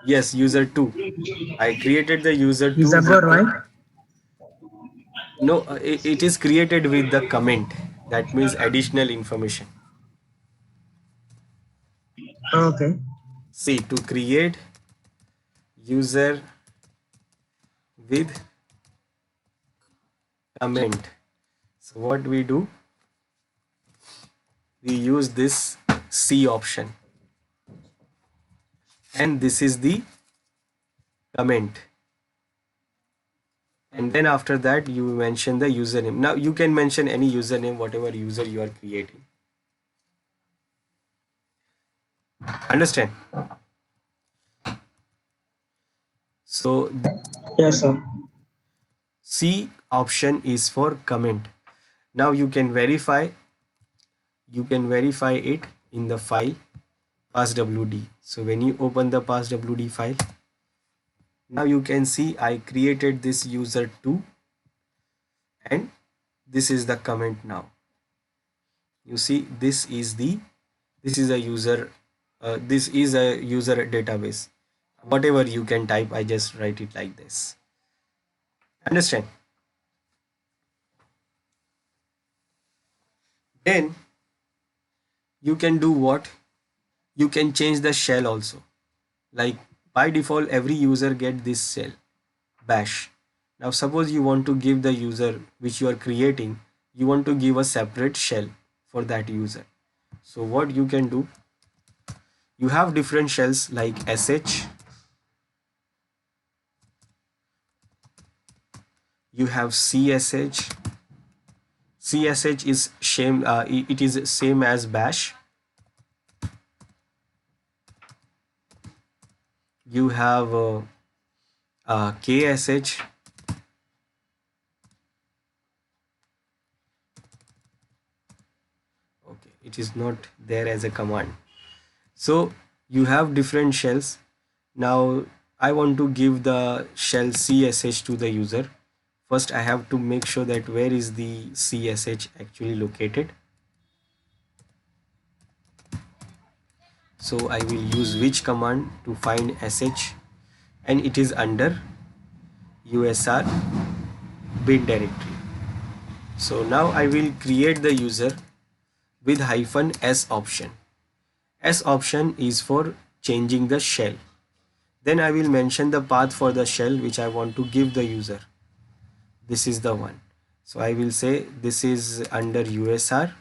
Yes, user2. I created the user2 is a with God, the, right? no, it is created with the comment. That means additional information. Okay. See, to create user with comment. So what we do? We use this C option. And this is the comment. And then after that you mention the username. Now you can mention any username, whatever user you are creating. Understand? So Yes, sir. C option is for comment. Now you can verify it in the file passwd. So when you open the passwd file, now you can see I created this user2 and this is the comment. Now you see this is a user this is a user database. Whatever you can type, I just write it like this. Understand? Then you can do what? You can change the shell also. Like by default every user get this shell bash. Now suppose you want to give the user which you are creating, you want to give a separate shell for that user. So what you can do, you have different shells like sh, you have csh. Csh is it is same as bash. You have ksh. Okay, it is not there as a command. So you have different shells. Now I want to give the shell csh to the user. First I have to make sure that where is the csh actually located. So I will use which command to find sh, and it is under usr bin directory. So now I will create the user with hyphen S option. S option is for changing the shell. Then I will mention the path for the shell which I want to give the user. This is the one. So I will say this is under USR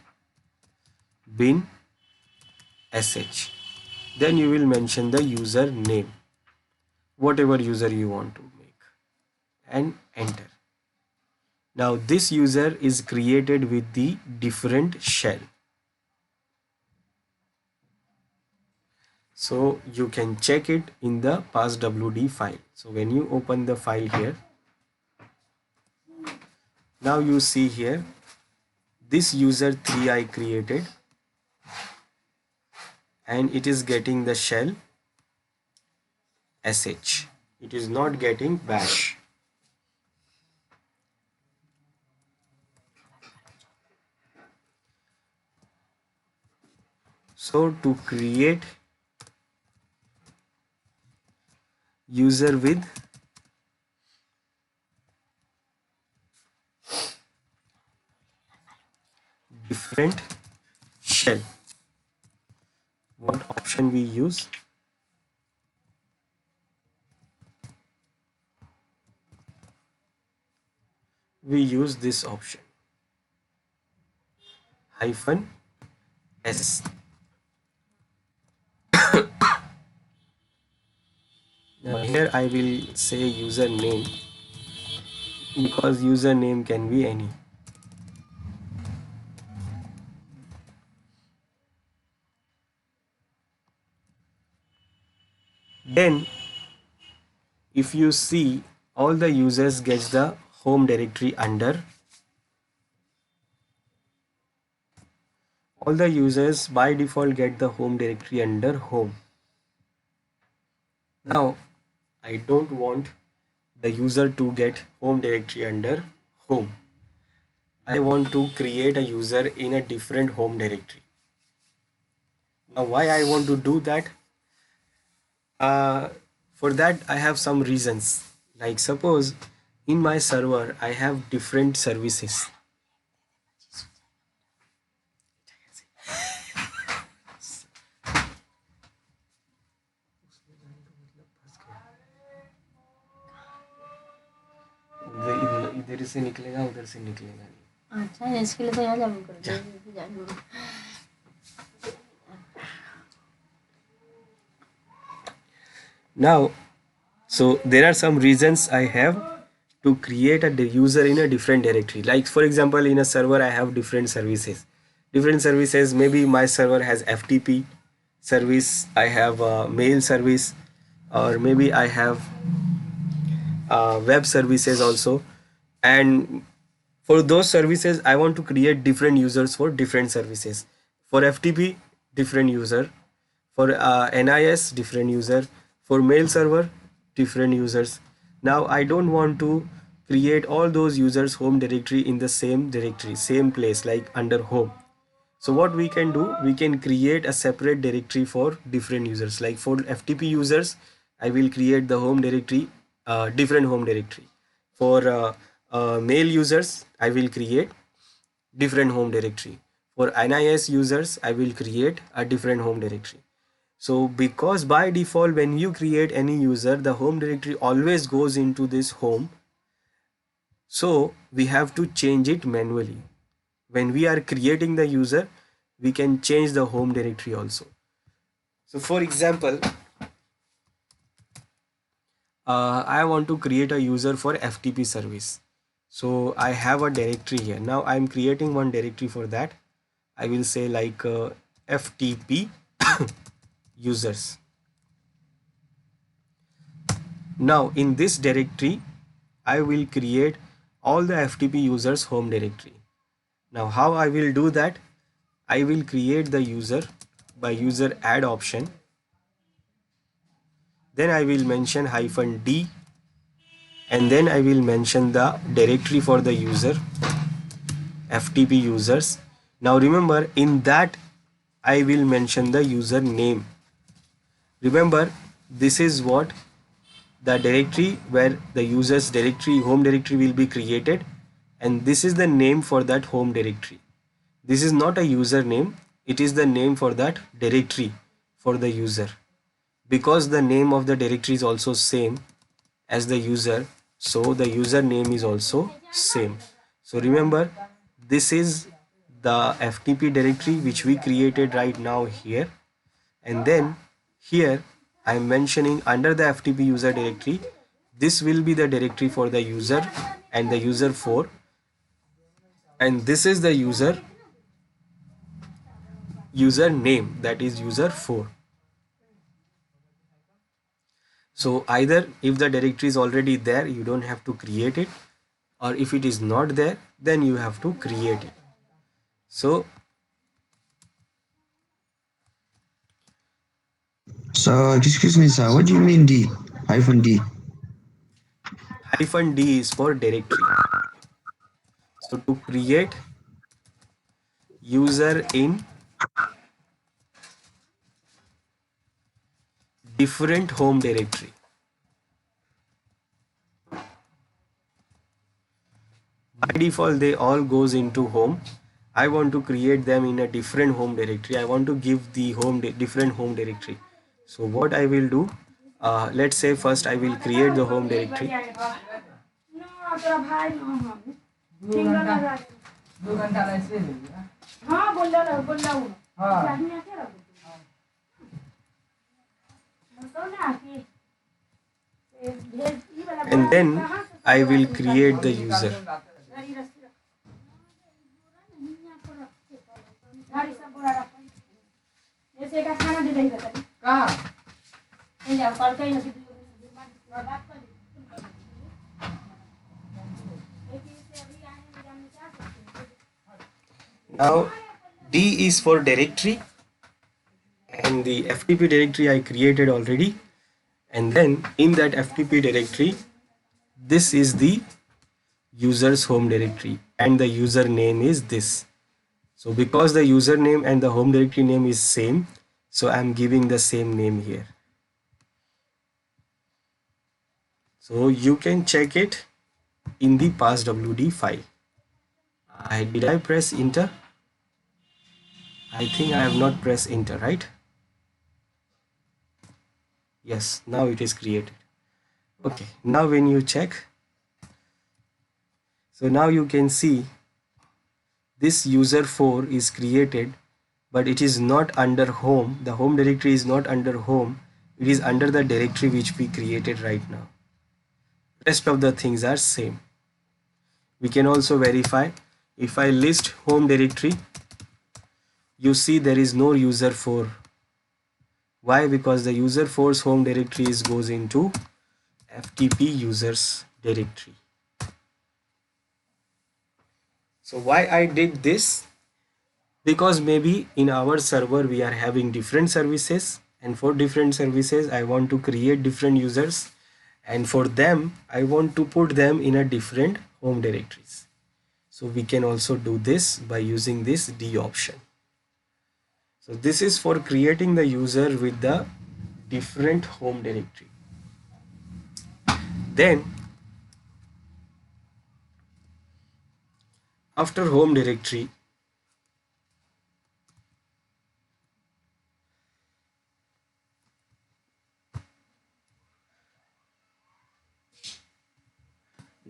bin sh. Then you will mention the user name, whatever user you want to make, and enter. Now this user is created with the different shell. So you can check it in the passwd file. So when you open the file here, now you see here this user 3 I created, and it is getting the shell sh. It is not getting bash. So to create user with different shell, what option we use? We use this option, hyphen S. Now here I will say username, because username can be any. Then if you see, all the users gets the home directory under. All the users by default get the home directory under home. Now I don't want the user to get home directory under home. I want to create a user in a different home directory. Now why I want to do that? For that I have some reasons. Like suppose in my server I have different services. इधर से निकलेगा उधर से निकलेगा नहीं. अच्छा इसके लिए तो यहाँ लागू कर दो. Now, so there are some reasons I have to create a user in a different directory. Like for example, in a server I have different services. Different services, maybe my server has FTP service, I have a mail service, or maybe I have web services also. And for those services I want to create different users for different services. For FTP, different user. For NIS, different user. For mail server, different users. Now I don't want to create all those users home directory in the same directory, same place, like under home. So what we can do, we can create a separate directory for different users. Like for FTP users, I will create the home directory, different home directory. For mail users, I will create different home directory. For NIS users, I will create a different home directory. So because by default when you create any user, the home directory always goes into this home. So we have to change it manually. When we are creating the user, we can change the home directory also. So for example, I want to create a user for FTP service. So I have a directory here. Now I am creating one directory for that. I will say like FTP users. Now in this directory, I will create all the FTP users home directory. Now how I will do that? I will create the user by user add option. Then I will mention -d, and then I will mention the directory for the user, FTP users. Now remember, in that I will mention the user name. Remember, this is what the directory where the user's directory, home directory will be created, and this is the name for that home directory. This is not a username, it is the name for that directory for the user. Because the name of the directory is also same as the user, so the username is also same. So remember, this is the FTP directory which we created right now here, and then here I am mentioning under the FTP user directory, this will be the directory for the user and the user 4, and this is the user name, that is user 4. So either if the directory is already there, you don't have to create it, or if it is not there, then you have to create it. So Excuse me, sir. What do you mean D? Hyphen D. -d is for directory. So to create user in different home directory. By default, they all goes into home. I want to create them in a different home directory. I want to give the different home directory. So what I will do, let's say first I will create the home directory. And then I will create the user. Now D is for directory, and the FTP directory I created already, and then in that FTP directory, this is the user's home directory and the username is this. So because the username and the home directory name is same, so I'm giving the same name here. So you can check it in the passwd file. Did I press enter? I think I have not pressed enter, right? Yes, now it is created. Okay, now when you check, so now you can see this user 4 is created, but it is not under home. The home directory is not under home. It is under the directory which we created right now. Rest of the things are same. We can also verify. If I list home directory, you see there is no user 4. Why? Because the user 4's home directory goes into FTP users directory. So why I did this? Because maybe in our server we are having different services, and for different services I want to create different users, and for them I want to put them in a different home directories. So we can also do this by using this D option. So this is for creating the user with the different home directory. Then after home directory,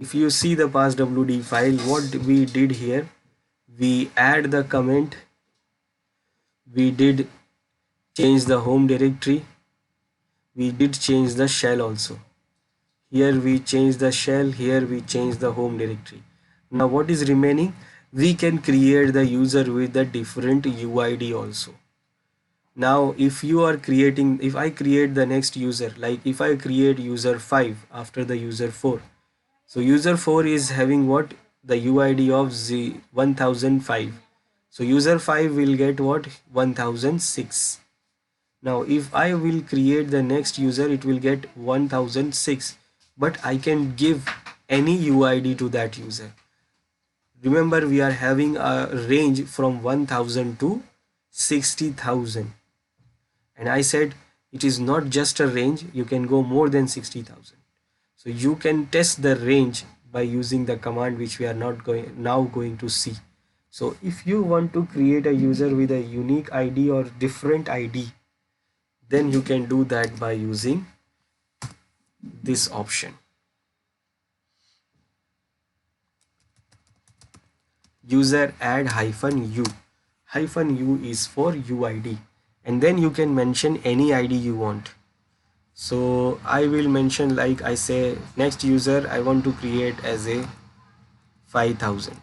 if you see the passwd file, what we did here, we add the comment, we did change the home directory, we did change the shell also. Here we change the shell, here we change the home directory. Now what is remaining? We can create the user with the different UID also. Now if you are creating, if I create the next user, like if I create user 5 after the user 4, so user 4 is having what? The UID of 1005. So user 5 will get what? 1006. Now if I will create the next user, it will get 1006, but I can give any UID to that user. Remember, we are having a range from 1000 to 60,000, and I said it is not just a range, you can go more than 60,000. So you can test the range by using the command which we are not going to see. So if you want to create a user with a unique ID or different ID, then you can do that by using this option. User add -u. -u is for UID, and then you can mention any ID you want. So I will mention, like I say, next user I want to create as a 5000,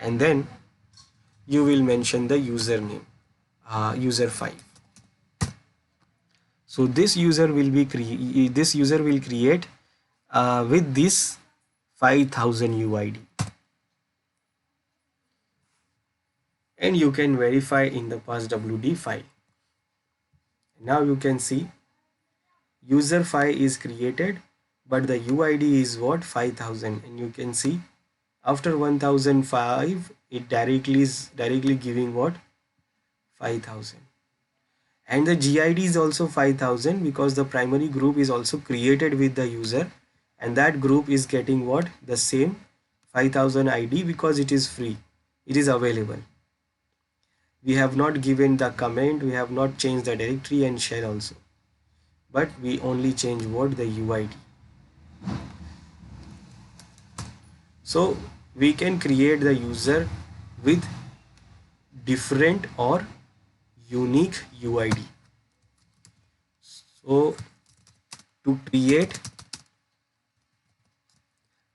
and then you will mention the username, user 5. So this user will create with this 5000 UID, and you can verify in the passwd file. Now you can see user 5 is created, but the UID is what, 5000, and you can see after 1005 it directly giving what, 5000, and the GID is also 5000 because the primary group is also created with the user, and that group is getting what, the same 5000 ID because it is free, it is available. We have not given the comment, we have not changed the directory and shell also, but we only change what, the UID. So we can create the user with different or unique UID. So to create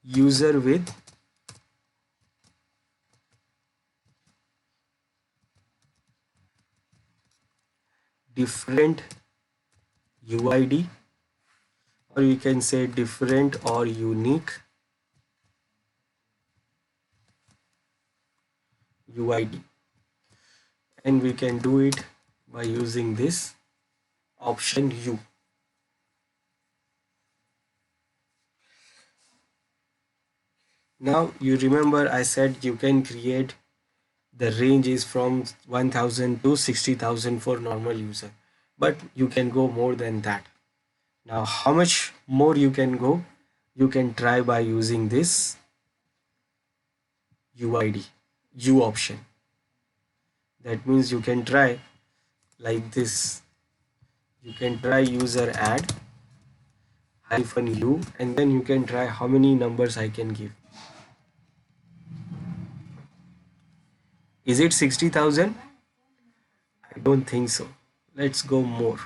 user with different UID, or we can say different or unique UID, and we can do it by using this option U. Now you remember I said you can create, the range is from 1000 to 60,000 for normal user, but you can go more than that. Now how much more you can go? You can try by using this UID, U option. That means you can try like this. You can try user add -u, and then you can try how many numbers I can give. Is it 60,000? I don't think so. Let's go more.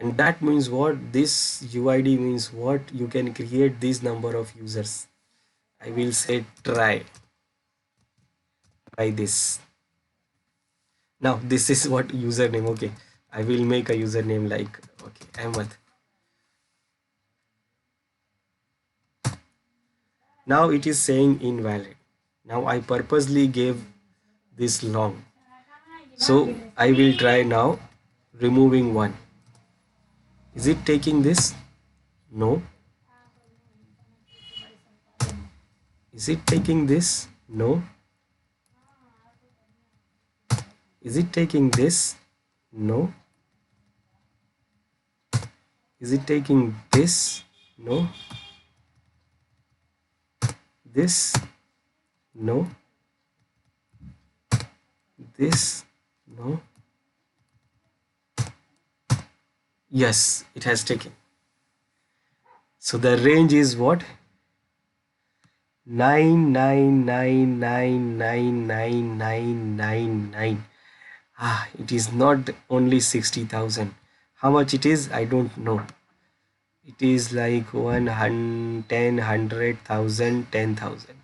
And that means what? This UID means what? You can create this number of users. I will say try this. Now this is what username. Okay, I will make a username like, okay, Ahmed. Now it is saying invalid. Now I purposely gave this long, so I will try now removing one. Is it taking this? No. Is it taking this? No. Is it taking this? No. Is it taking this? No. This? No. This? No. Yes, it has taken. So the range is what? 999999999. It is not only 60,000. How much it is? I don't know. It is like 100, 10, 100,000, 10,000.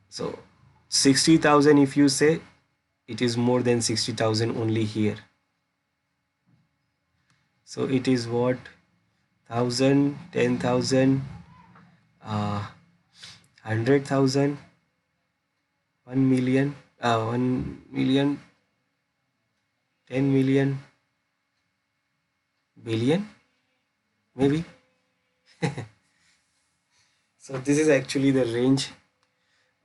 So 60,000, if you say, it is more than 60,000 only here. So it is what? 1,000, 10,000, 100,000, 1 million, 1 million, 10 million, billion, maybe. So this is actually the range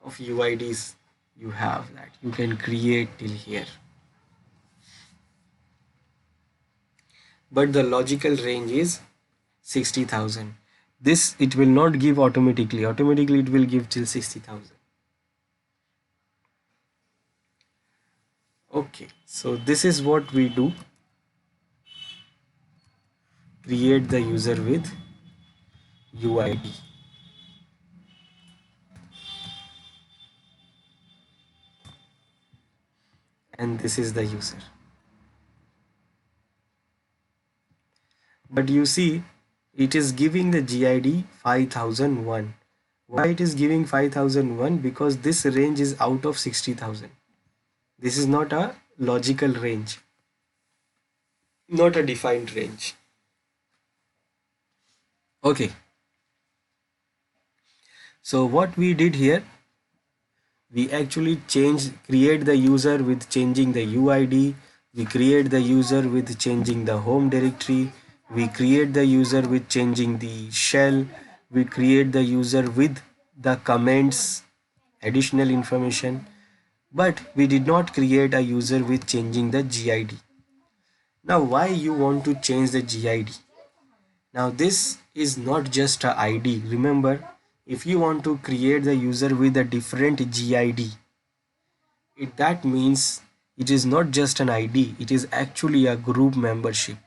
of UIDs you have that you can create till here. But the logical range is 60,000, this it will not give automatically. Automatically it will give till 60,000. Okay, so this is what we do. Create the user with UID. And this is the user. But you see, it is giving the GID 5001. Why it is giving 5001? Because this range is out of 60,000. This is not a logical range, not a defined range. Okay. So what we did here, we actually create the user with changing the UID. We create the user with changing the home directory. We create the user with changing the shell. We create the user with the comments, additional information. But we did not create a user with changing the GID. Now why you want to change the GID? Now this is not just a ID. Remember, if you want to create the user with a different GID, that means it is not just an ID, it is actually a group membership.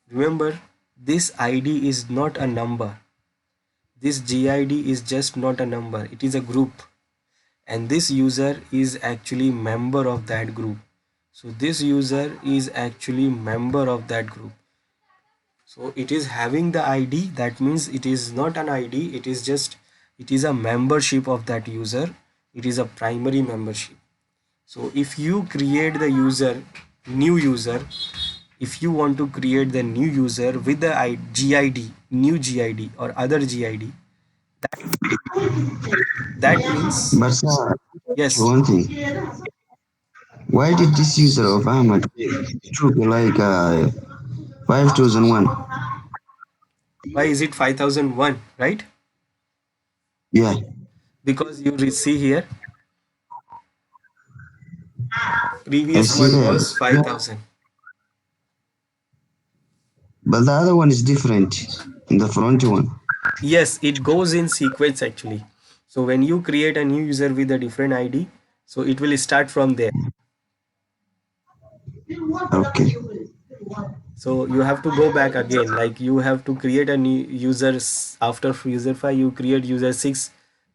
Remember, this ID is not a number. This GID is just not a number, it is a group. And this user is actually member of that group. So this user is actually member of that group. So it is having the ID, that means it is not an ID, it is a membership of that user. It is a primary membership. So if you create the new user, if you want to create the new user with the GID, new GID or other GID, that means, But sir, yes, one thing. Why did this user of Ahmad took like 5001? why is it 5001, right? Yeah, Because you see here, I previous see one that. was 5000. But the other one is different in the front one. Yes, it goes in sequence actually. So when you create a new user with a different ID, so it will start from there. Okay. So you have to go back again, like you have to create a new user. After user 5 you create user 6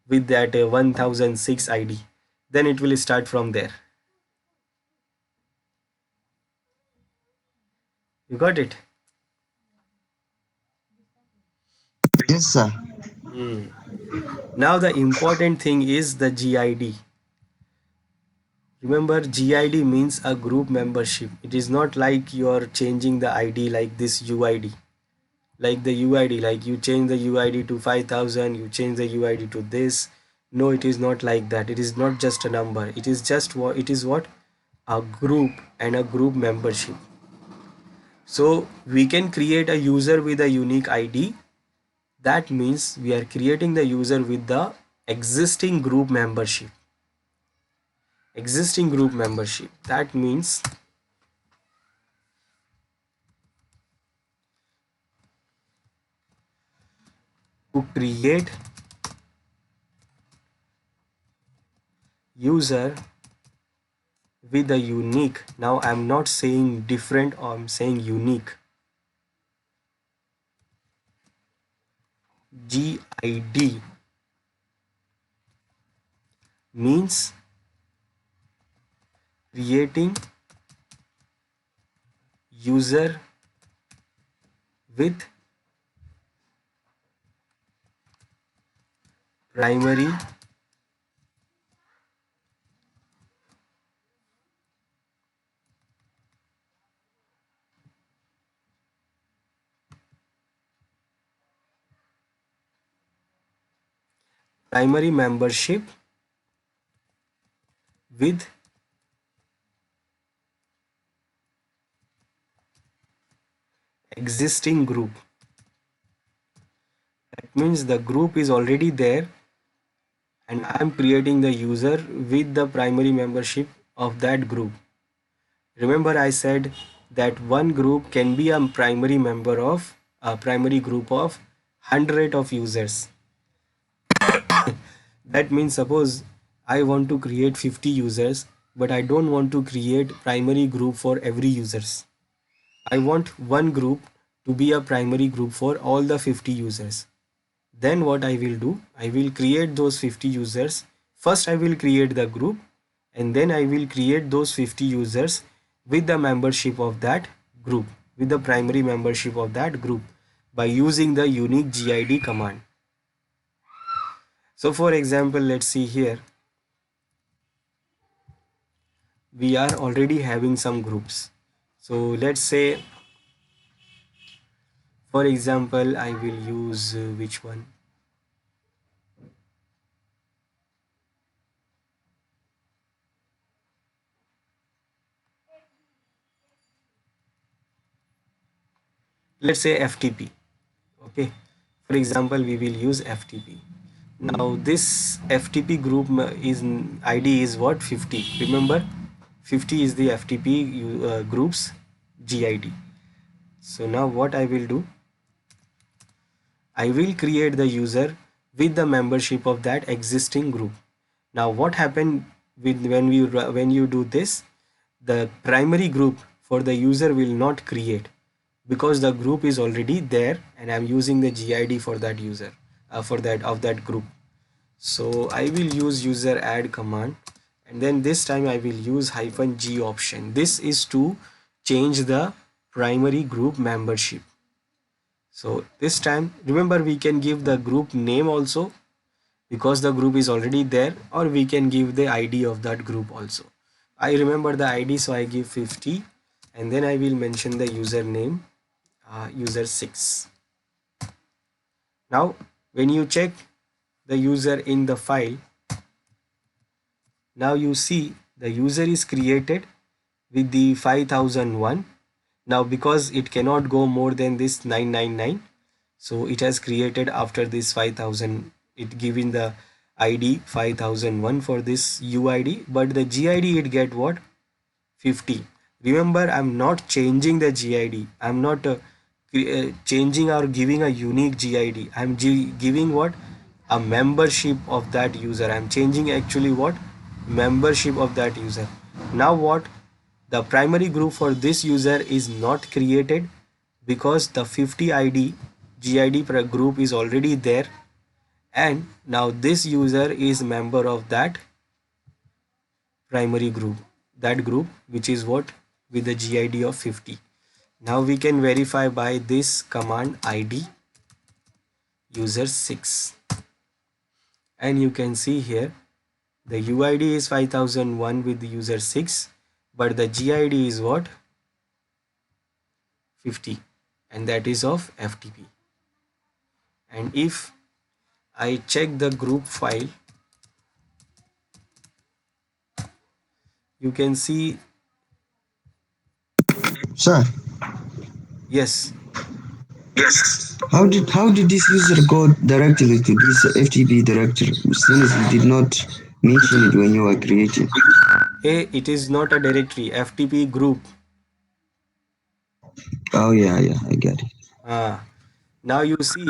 with that 1006 ID, then it will start from there. You got it? Yes, sir. Now the important thing is the GID. Remember, GID means a group membership. It is not like you are changing the ID like this UID. Like the UID, like you change the UID to 5000, you change the UID to this. No, it is not like that. It is not just a number. It is just what it is, what a group and a group membership. So we can create a user with a unique ID. That means we are creating the user with the existing group membership. Existing group membership. That means to create user with a unique, now I'm not saying different, or I'm saying unique, GID means creating user with primary membership with existing group. That means the group is already there and I'm creating the user with the primary membership of that group. Remember, I said that one group can be a primary member of a primary group of 100 of users. That means suppose I want to create 50 users, but I don't want to create primary group for every users. I want one group to be a primary group for all the 50 users. Then what I will do, I will create those 50 users. First I will create the group, and then I will create those 50 users with the membership of that group, with the primary membership of that group, by using the unique gid command. So for example, let's see here, we are already having some groups. So let's say, for example, I will use which one? Let's say FTP. Okay, for example, we will use FTP. Now this FTP group is ID is what? 50. Remember, 50 is the FTP group's GID. So now what I will do, I will create the user with the membership of that existing group. Now what happened with when you do this, the primary group for the user will not create, because the group is already there and I'm using the GID for that user, for that group. So I will use user add command, and then this time I will use -g option. This is to change the primary group membership. So this time, remember, we can give the group name also, because the group is already there, or we can give the ID of that group also. I remember the ID, so I give 50, and then I will mention the username, user6. Now when you check the user in the file, now you see the user is created with the 5001. Now because it cannot go more than this 999, so it has created after this 5000, it given the ID 5001 for this UID, but the GID it get what? 50. Remember, I'm not changing the GID, I'm not changing or giving a unique GID, I'm giving what? A membership of that user. I'm changing actually what? Membership of that user. Now what? The primary group for this user is not created, because the 50 ID GID group is already there, and now this user is member of that primary group, that group which is what? With the GID of 50. Now we can verify by this command ID user6, and you can see here the UID is 5001 with the user6, but the GID is what? 50, and that is of FTP. And if I check the group file, you can see, Sir, yes, how did this user go directly to this FTP directory, since you did not mention it when you were creating? hey, it is not a directory, FTP group. Oh yeah, I get it. Now you see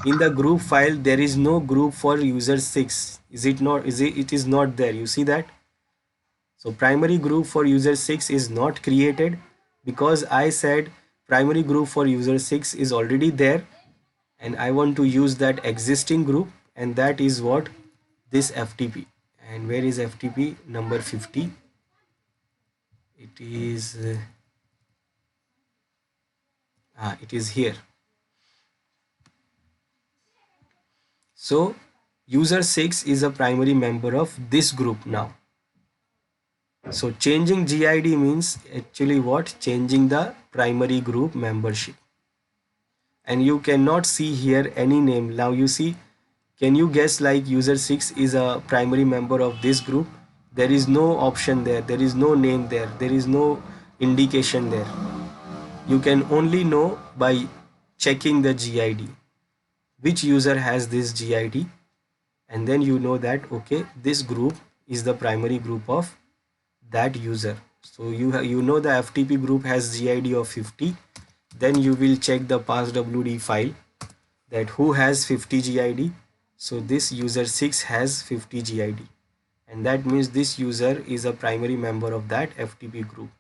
in the group file there is no group for user6. Is it not? It is not there. You see that? So primary group for user6 is not created, because I said primary group for user6 is already there, and I want to use that existing group, and that is what? This FTP. And where is FTP? Number 50. It is it is here. So user6 is a primary member of this group now. So changing GID means actually what? Changing the primary group membership. And you cannot see here any name. Now you see, can you guess, like user6 is a primary member of this group? There is no option there, there is no name there, there is no indication there. You can only know by checking the GID, which user has this GID, and then you know that okay, this group is the primary group of that user. So you know the FTP group has GID of 50. Then you will check the passwd file, that who has 50 GID. So this user 6 has 50 GID, and that means this user is a primary member of that FTP group.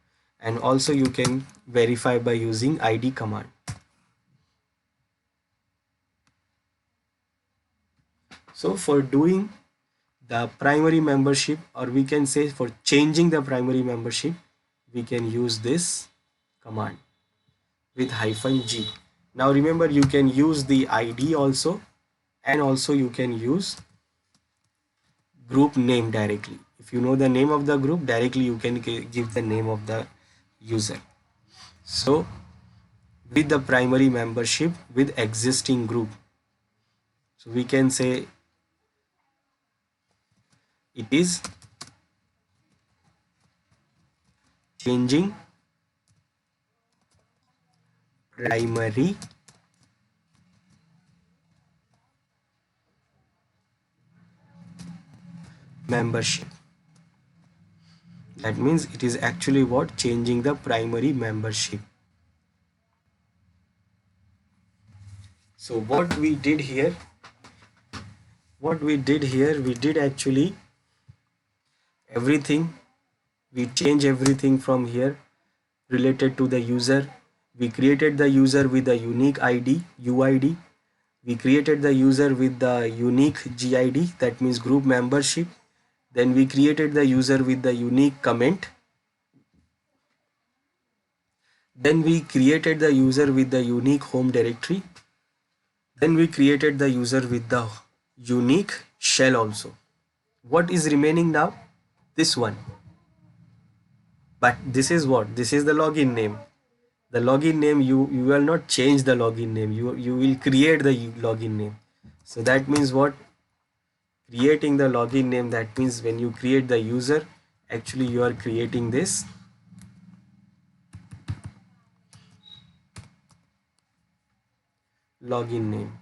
And also you can verify by using ID command. So for doing the primary membership, or we can say for changing the primary membership, we can use this command with -g. Now remember, you can use the ID also, and also you can use group name directly. If you know the name of the group, directly you can give the name of the user. So with the primary membership with existing group, so we can say it is changing primary membership. That means it is actually what? Changing the primary membership. So what we did here, we did actually everything. We change everything from here related to the user. We created the user with a unique ID, UID. We created the user with the unique GID, that means group membership. Then we created the user with the unique comment. Then we created the user with the unique home directory. Then we created the user with the unique shell also. What is remaining now? This one. But this is what? This is the login name. The login name, you will not change the login name. You will create the login name. So that means what? Creating the login name, that means when you create the user, actually you are creating this login name.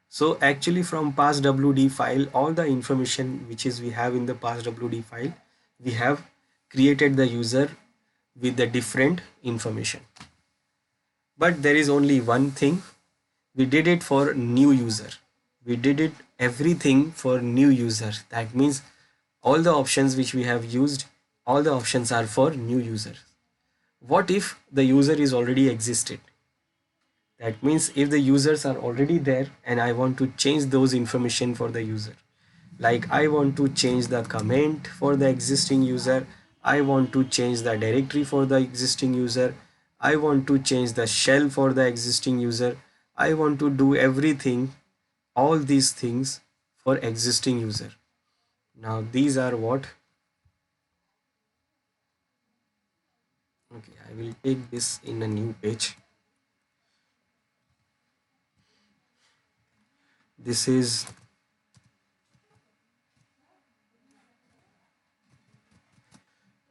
So actually from passwd file, all the information which is we have in the passwd file, we have created the user with the different information. But there is only one thing, we did it for new user. We did it everything for new user. That means all the options which we have used, all the options are for new user. What if the user is already existed? That means if the users are already there and I want to change those information for the user, like I want to change the comment for the existing user, I want to change the directory for the existing user, I want to change the shell for the existing user, I want to do everything, all these things for existing user. Now these are what, okay, I will take this in a new page. This is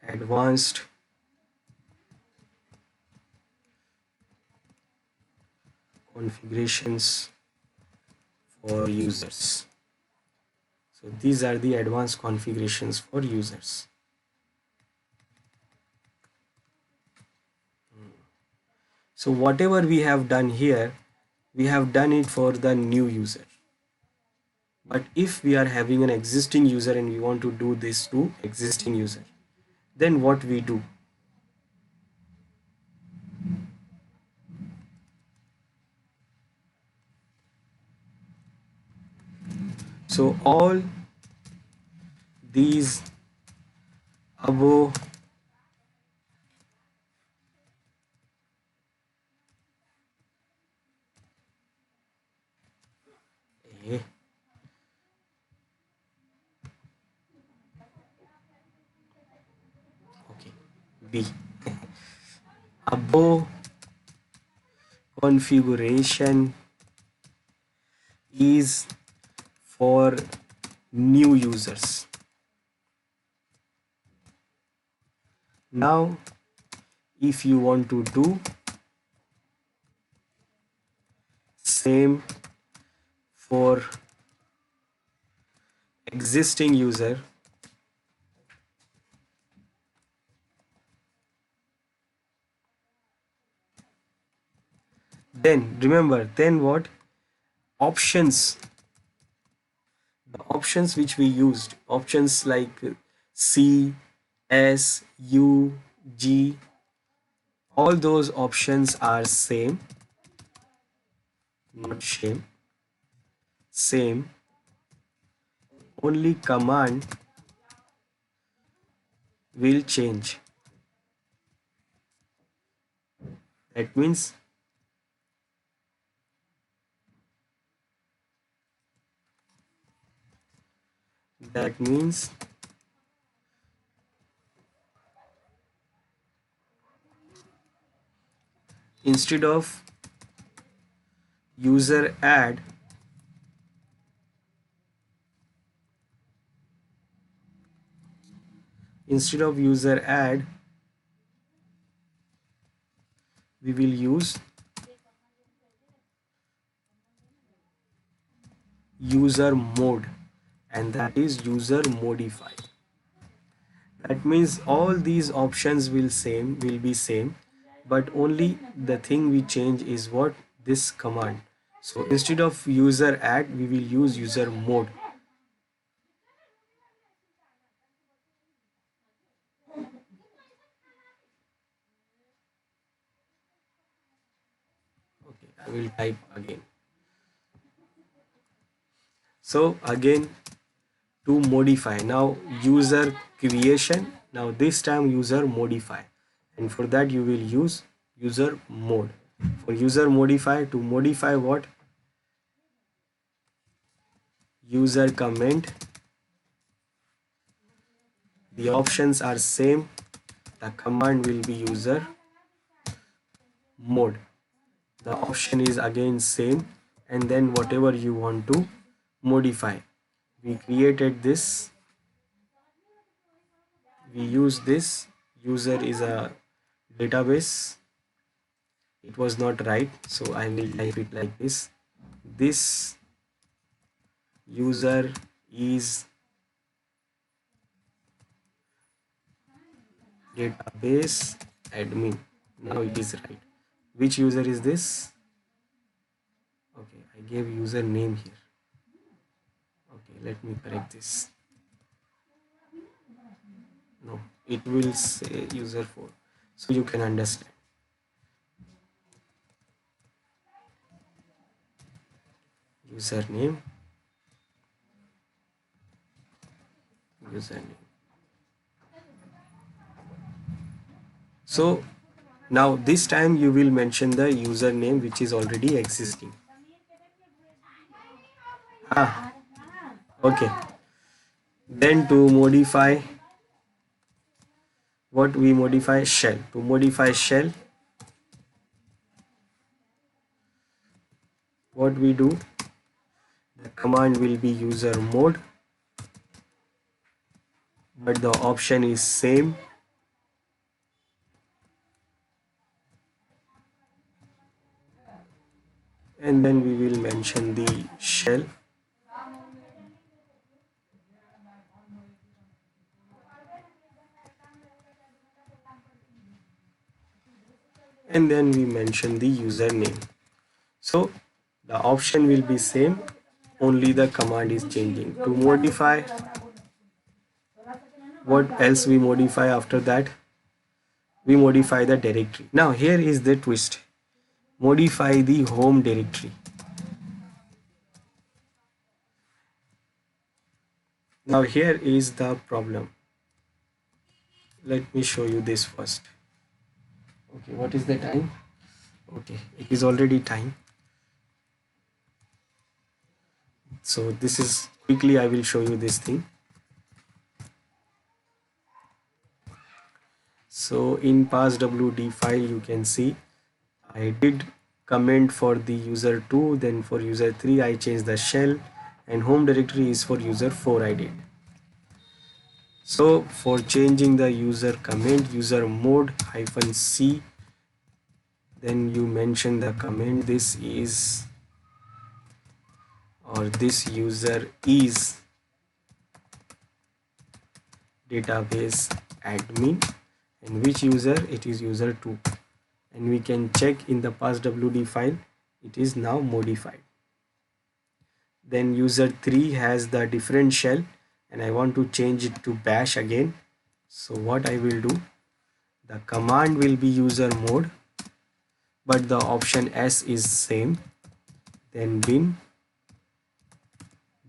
advanced configurations for users. So these are the advanced configurations for users. So whatever we have done here, we have done it for the new user. But if we are having an existing user and we want to do this to existing user, then what we do? So all these above A, okay, B, above configuration is for new users. Now if you want to do same for existing user, then remember, then what? options, the options which we used, options like C, S, U, G, all those options are same, not same. Only command will change. That means that means instead of user add, we will use user mode, and that is user modify. That means all these options will be same, but only the thing we change is what, this command. So instead of user add, we will use user mode. Okay, I will type again. So again, to modify, now user creation, now this time user modify, and for that you will use user mode. For user modify, to modify what, user comment, the options are same, the command will be user mode, the option is again same, and then whatever you want to modify, we created this, we use this. User is a database, it was not right, so I will type it like this. This user is database admin. Now it is right. Which user is this? Okay, I gave user name here. Okay, let me correct this. No, it will say user 4, so you can understand. Username, so now this time you will mention the username which is already existing. Okay, then to modify, what we modify, shell. To modify shell, what we do, the command will be user mode, but the option is same, and then we will mention the shell. And then we mention the username. So the option will be same, only the command is changing. To modify, what else we modify after that? We modify the directory. Now here is the twist. Modify the home directory. Now here is the problem. Let me show you this first. Okay, what is the time? Okay, it is already time. So this is quickly, I will show you this thing. So in passwd file, you can see I did comment for the user 2, then for user 3 I changed the shell, and home directory is for user 4 I did. So for changing the user comment, user mode -c, then you mention the comment, this is, or this user is database admin, and which user, it is user 2, and we can check in the passwd file, it is now modified. Then user 3 has the different shell and I want to change it to bash again. So what I will do, the command will be user mode, but the option S is same. Then bin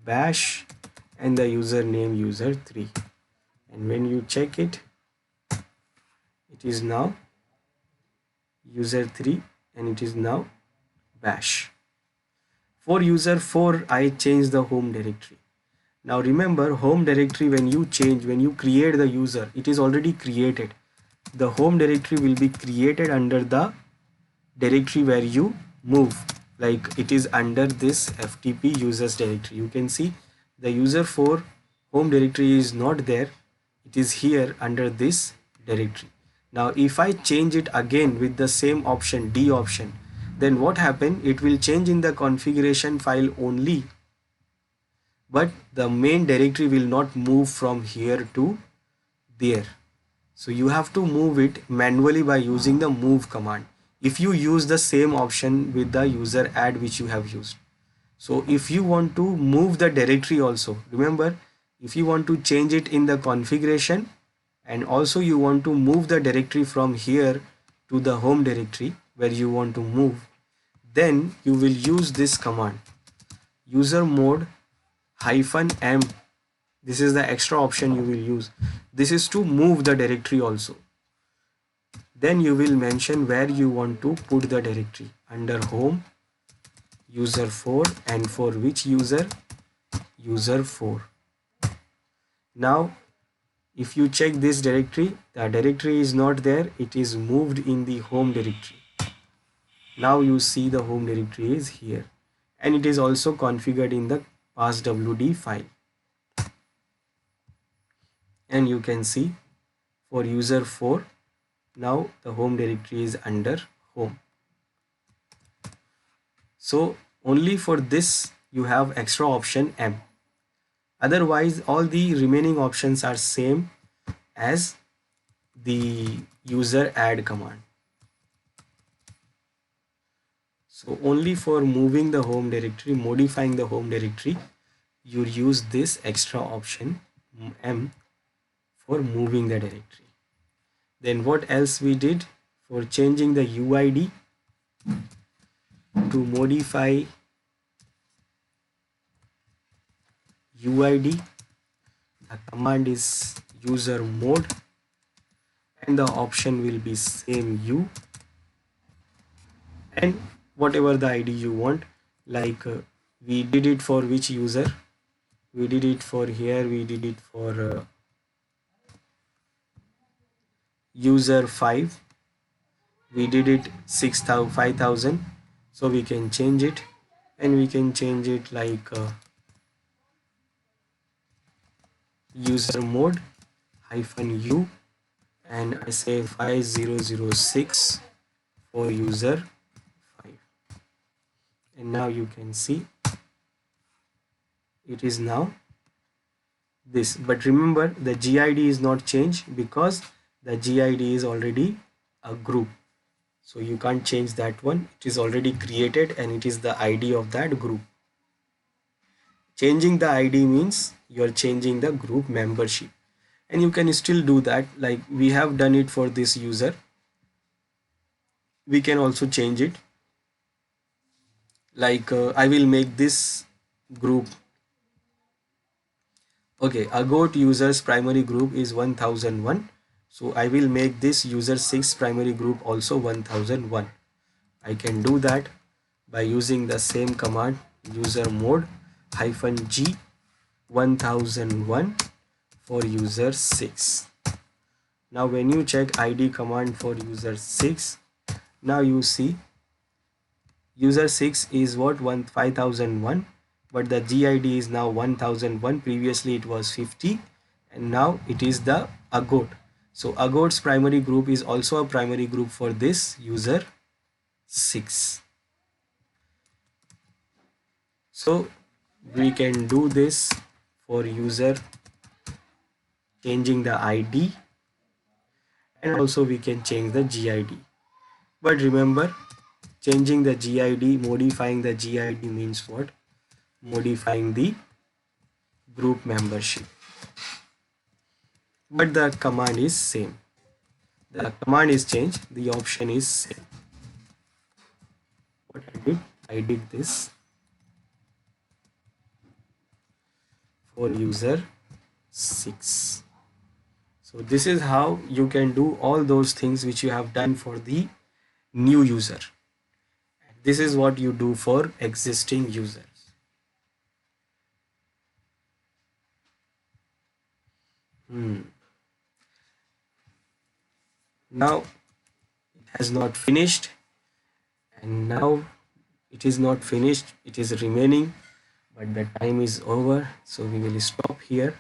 bash and the username user3, and when you check it, it is now user3 and it is now bash. For user 4 I change the home directory. Now remember, home directory, when you create the user, it is already created. The home directory will be created under the directory where you move, like it is under this FTP users directory. You can see the user 4 home directory is not there, it is here under this directory. Now if I change it again with the same option, D option, then what happen, it will change in the configuration file only, but the main directory will not move from here to there. So you have to move it manually by using the move command if you use the same option with the user add which you have used. So if you want to move the directory also, remember, if you want to change it in the configuration and also you want to move the directory from here to the home directory where you want to move, then you will use this command, user mode -m. This is the extra option you will use. This is to move the directory also. Then you will mention where you want to put the directory, under home user 4, and for which user, user 4. Now if you check this directory, the directory is not there, it is moved in the home directory. Now you see the home directory is here and it is also configured in the passwd file. And you can see for user 4, now the home directory is under home. So only for this you have extra option M. Otherwise all the remaining options are same as the user add command. So only for moving the home directory, modifying the home directory, you use this extra option M for moving the directory. Then what else we did for changing the UID? To modify UID, the command is user mode and the option will be same U, and whatever the ID you want, like we did it for which user, we did it for here, we did it for user 5, we did it 5000, so we can change it, and we can change it like user mode -u, and I say 5006 for user 5, and now you can see it is now this. But remember, the GID is not changed because the GID is already a group, so you can't change that one. It is already created and it is the ID of that group. Changing the ID means you are changing the group membership, and you can still do that, like we have done it for this user. We can also change it, like I will make this group, okay, Agot users primary group is 1001, so I will make this user 6 primary group also 1001. I can do that by using the same command, user mode -g 1001 for user 6. Now when you check ID command for user 6, now you see user 6 is what, 5001, but the GID is now 1001. Previously it was 50 and now it is the Agot. So Agot's primary group is also a primary group for this user 6. So we can do this for user changing the ID, and also we can change the GID. But remember, changing the GID, modifying the GID means what? modifying the group membership, but the command is same. The command is changed, the option is same. What I did this for user 6. So this is how you can do all those things which you have done for the new user. This is what you do for existing users. Now it has not finished, and now it is not finished, it is remaining, but the time is over, so we will stop here.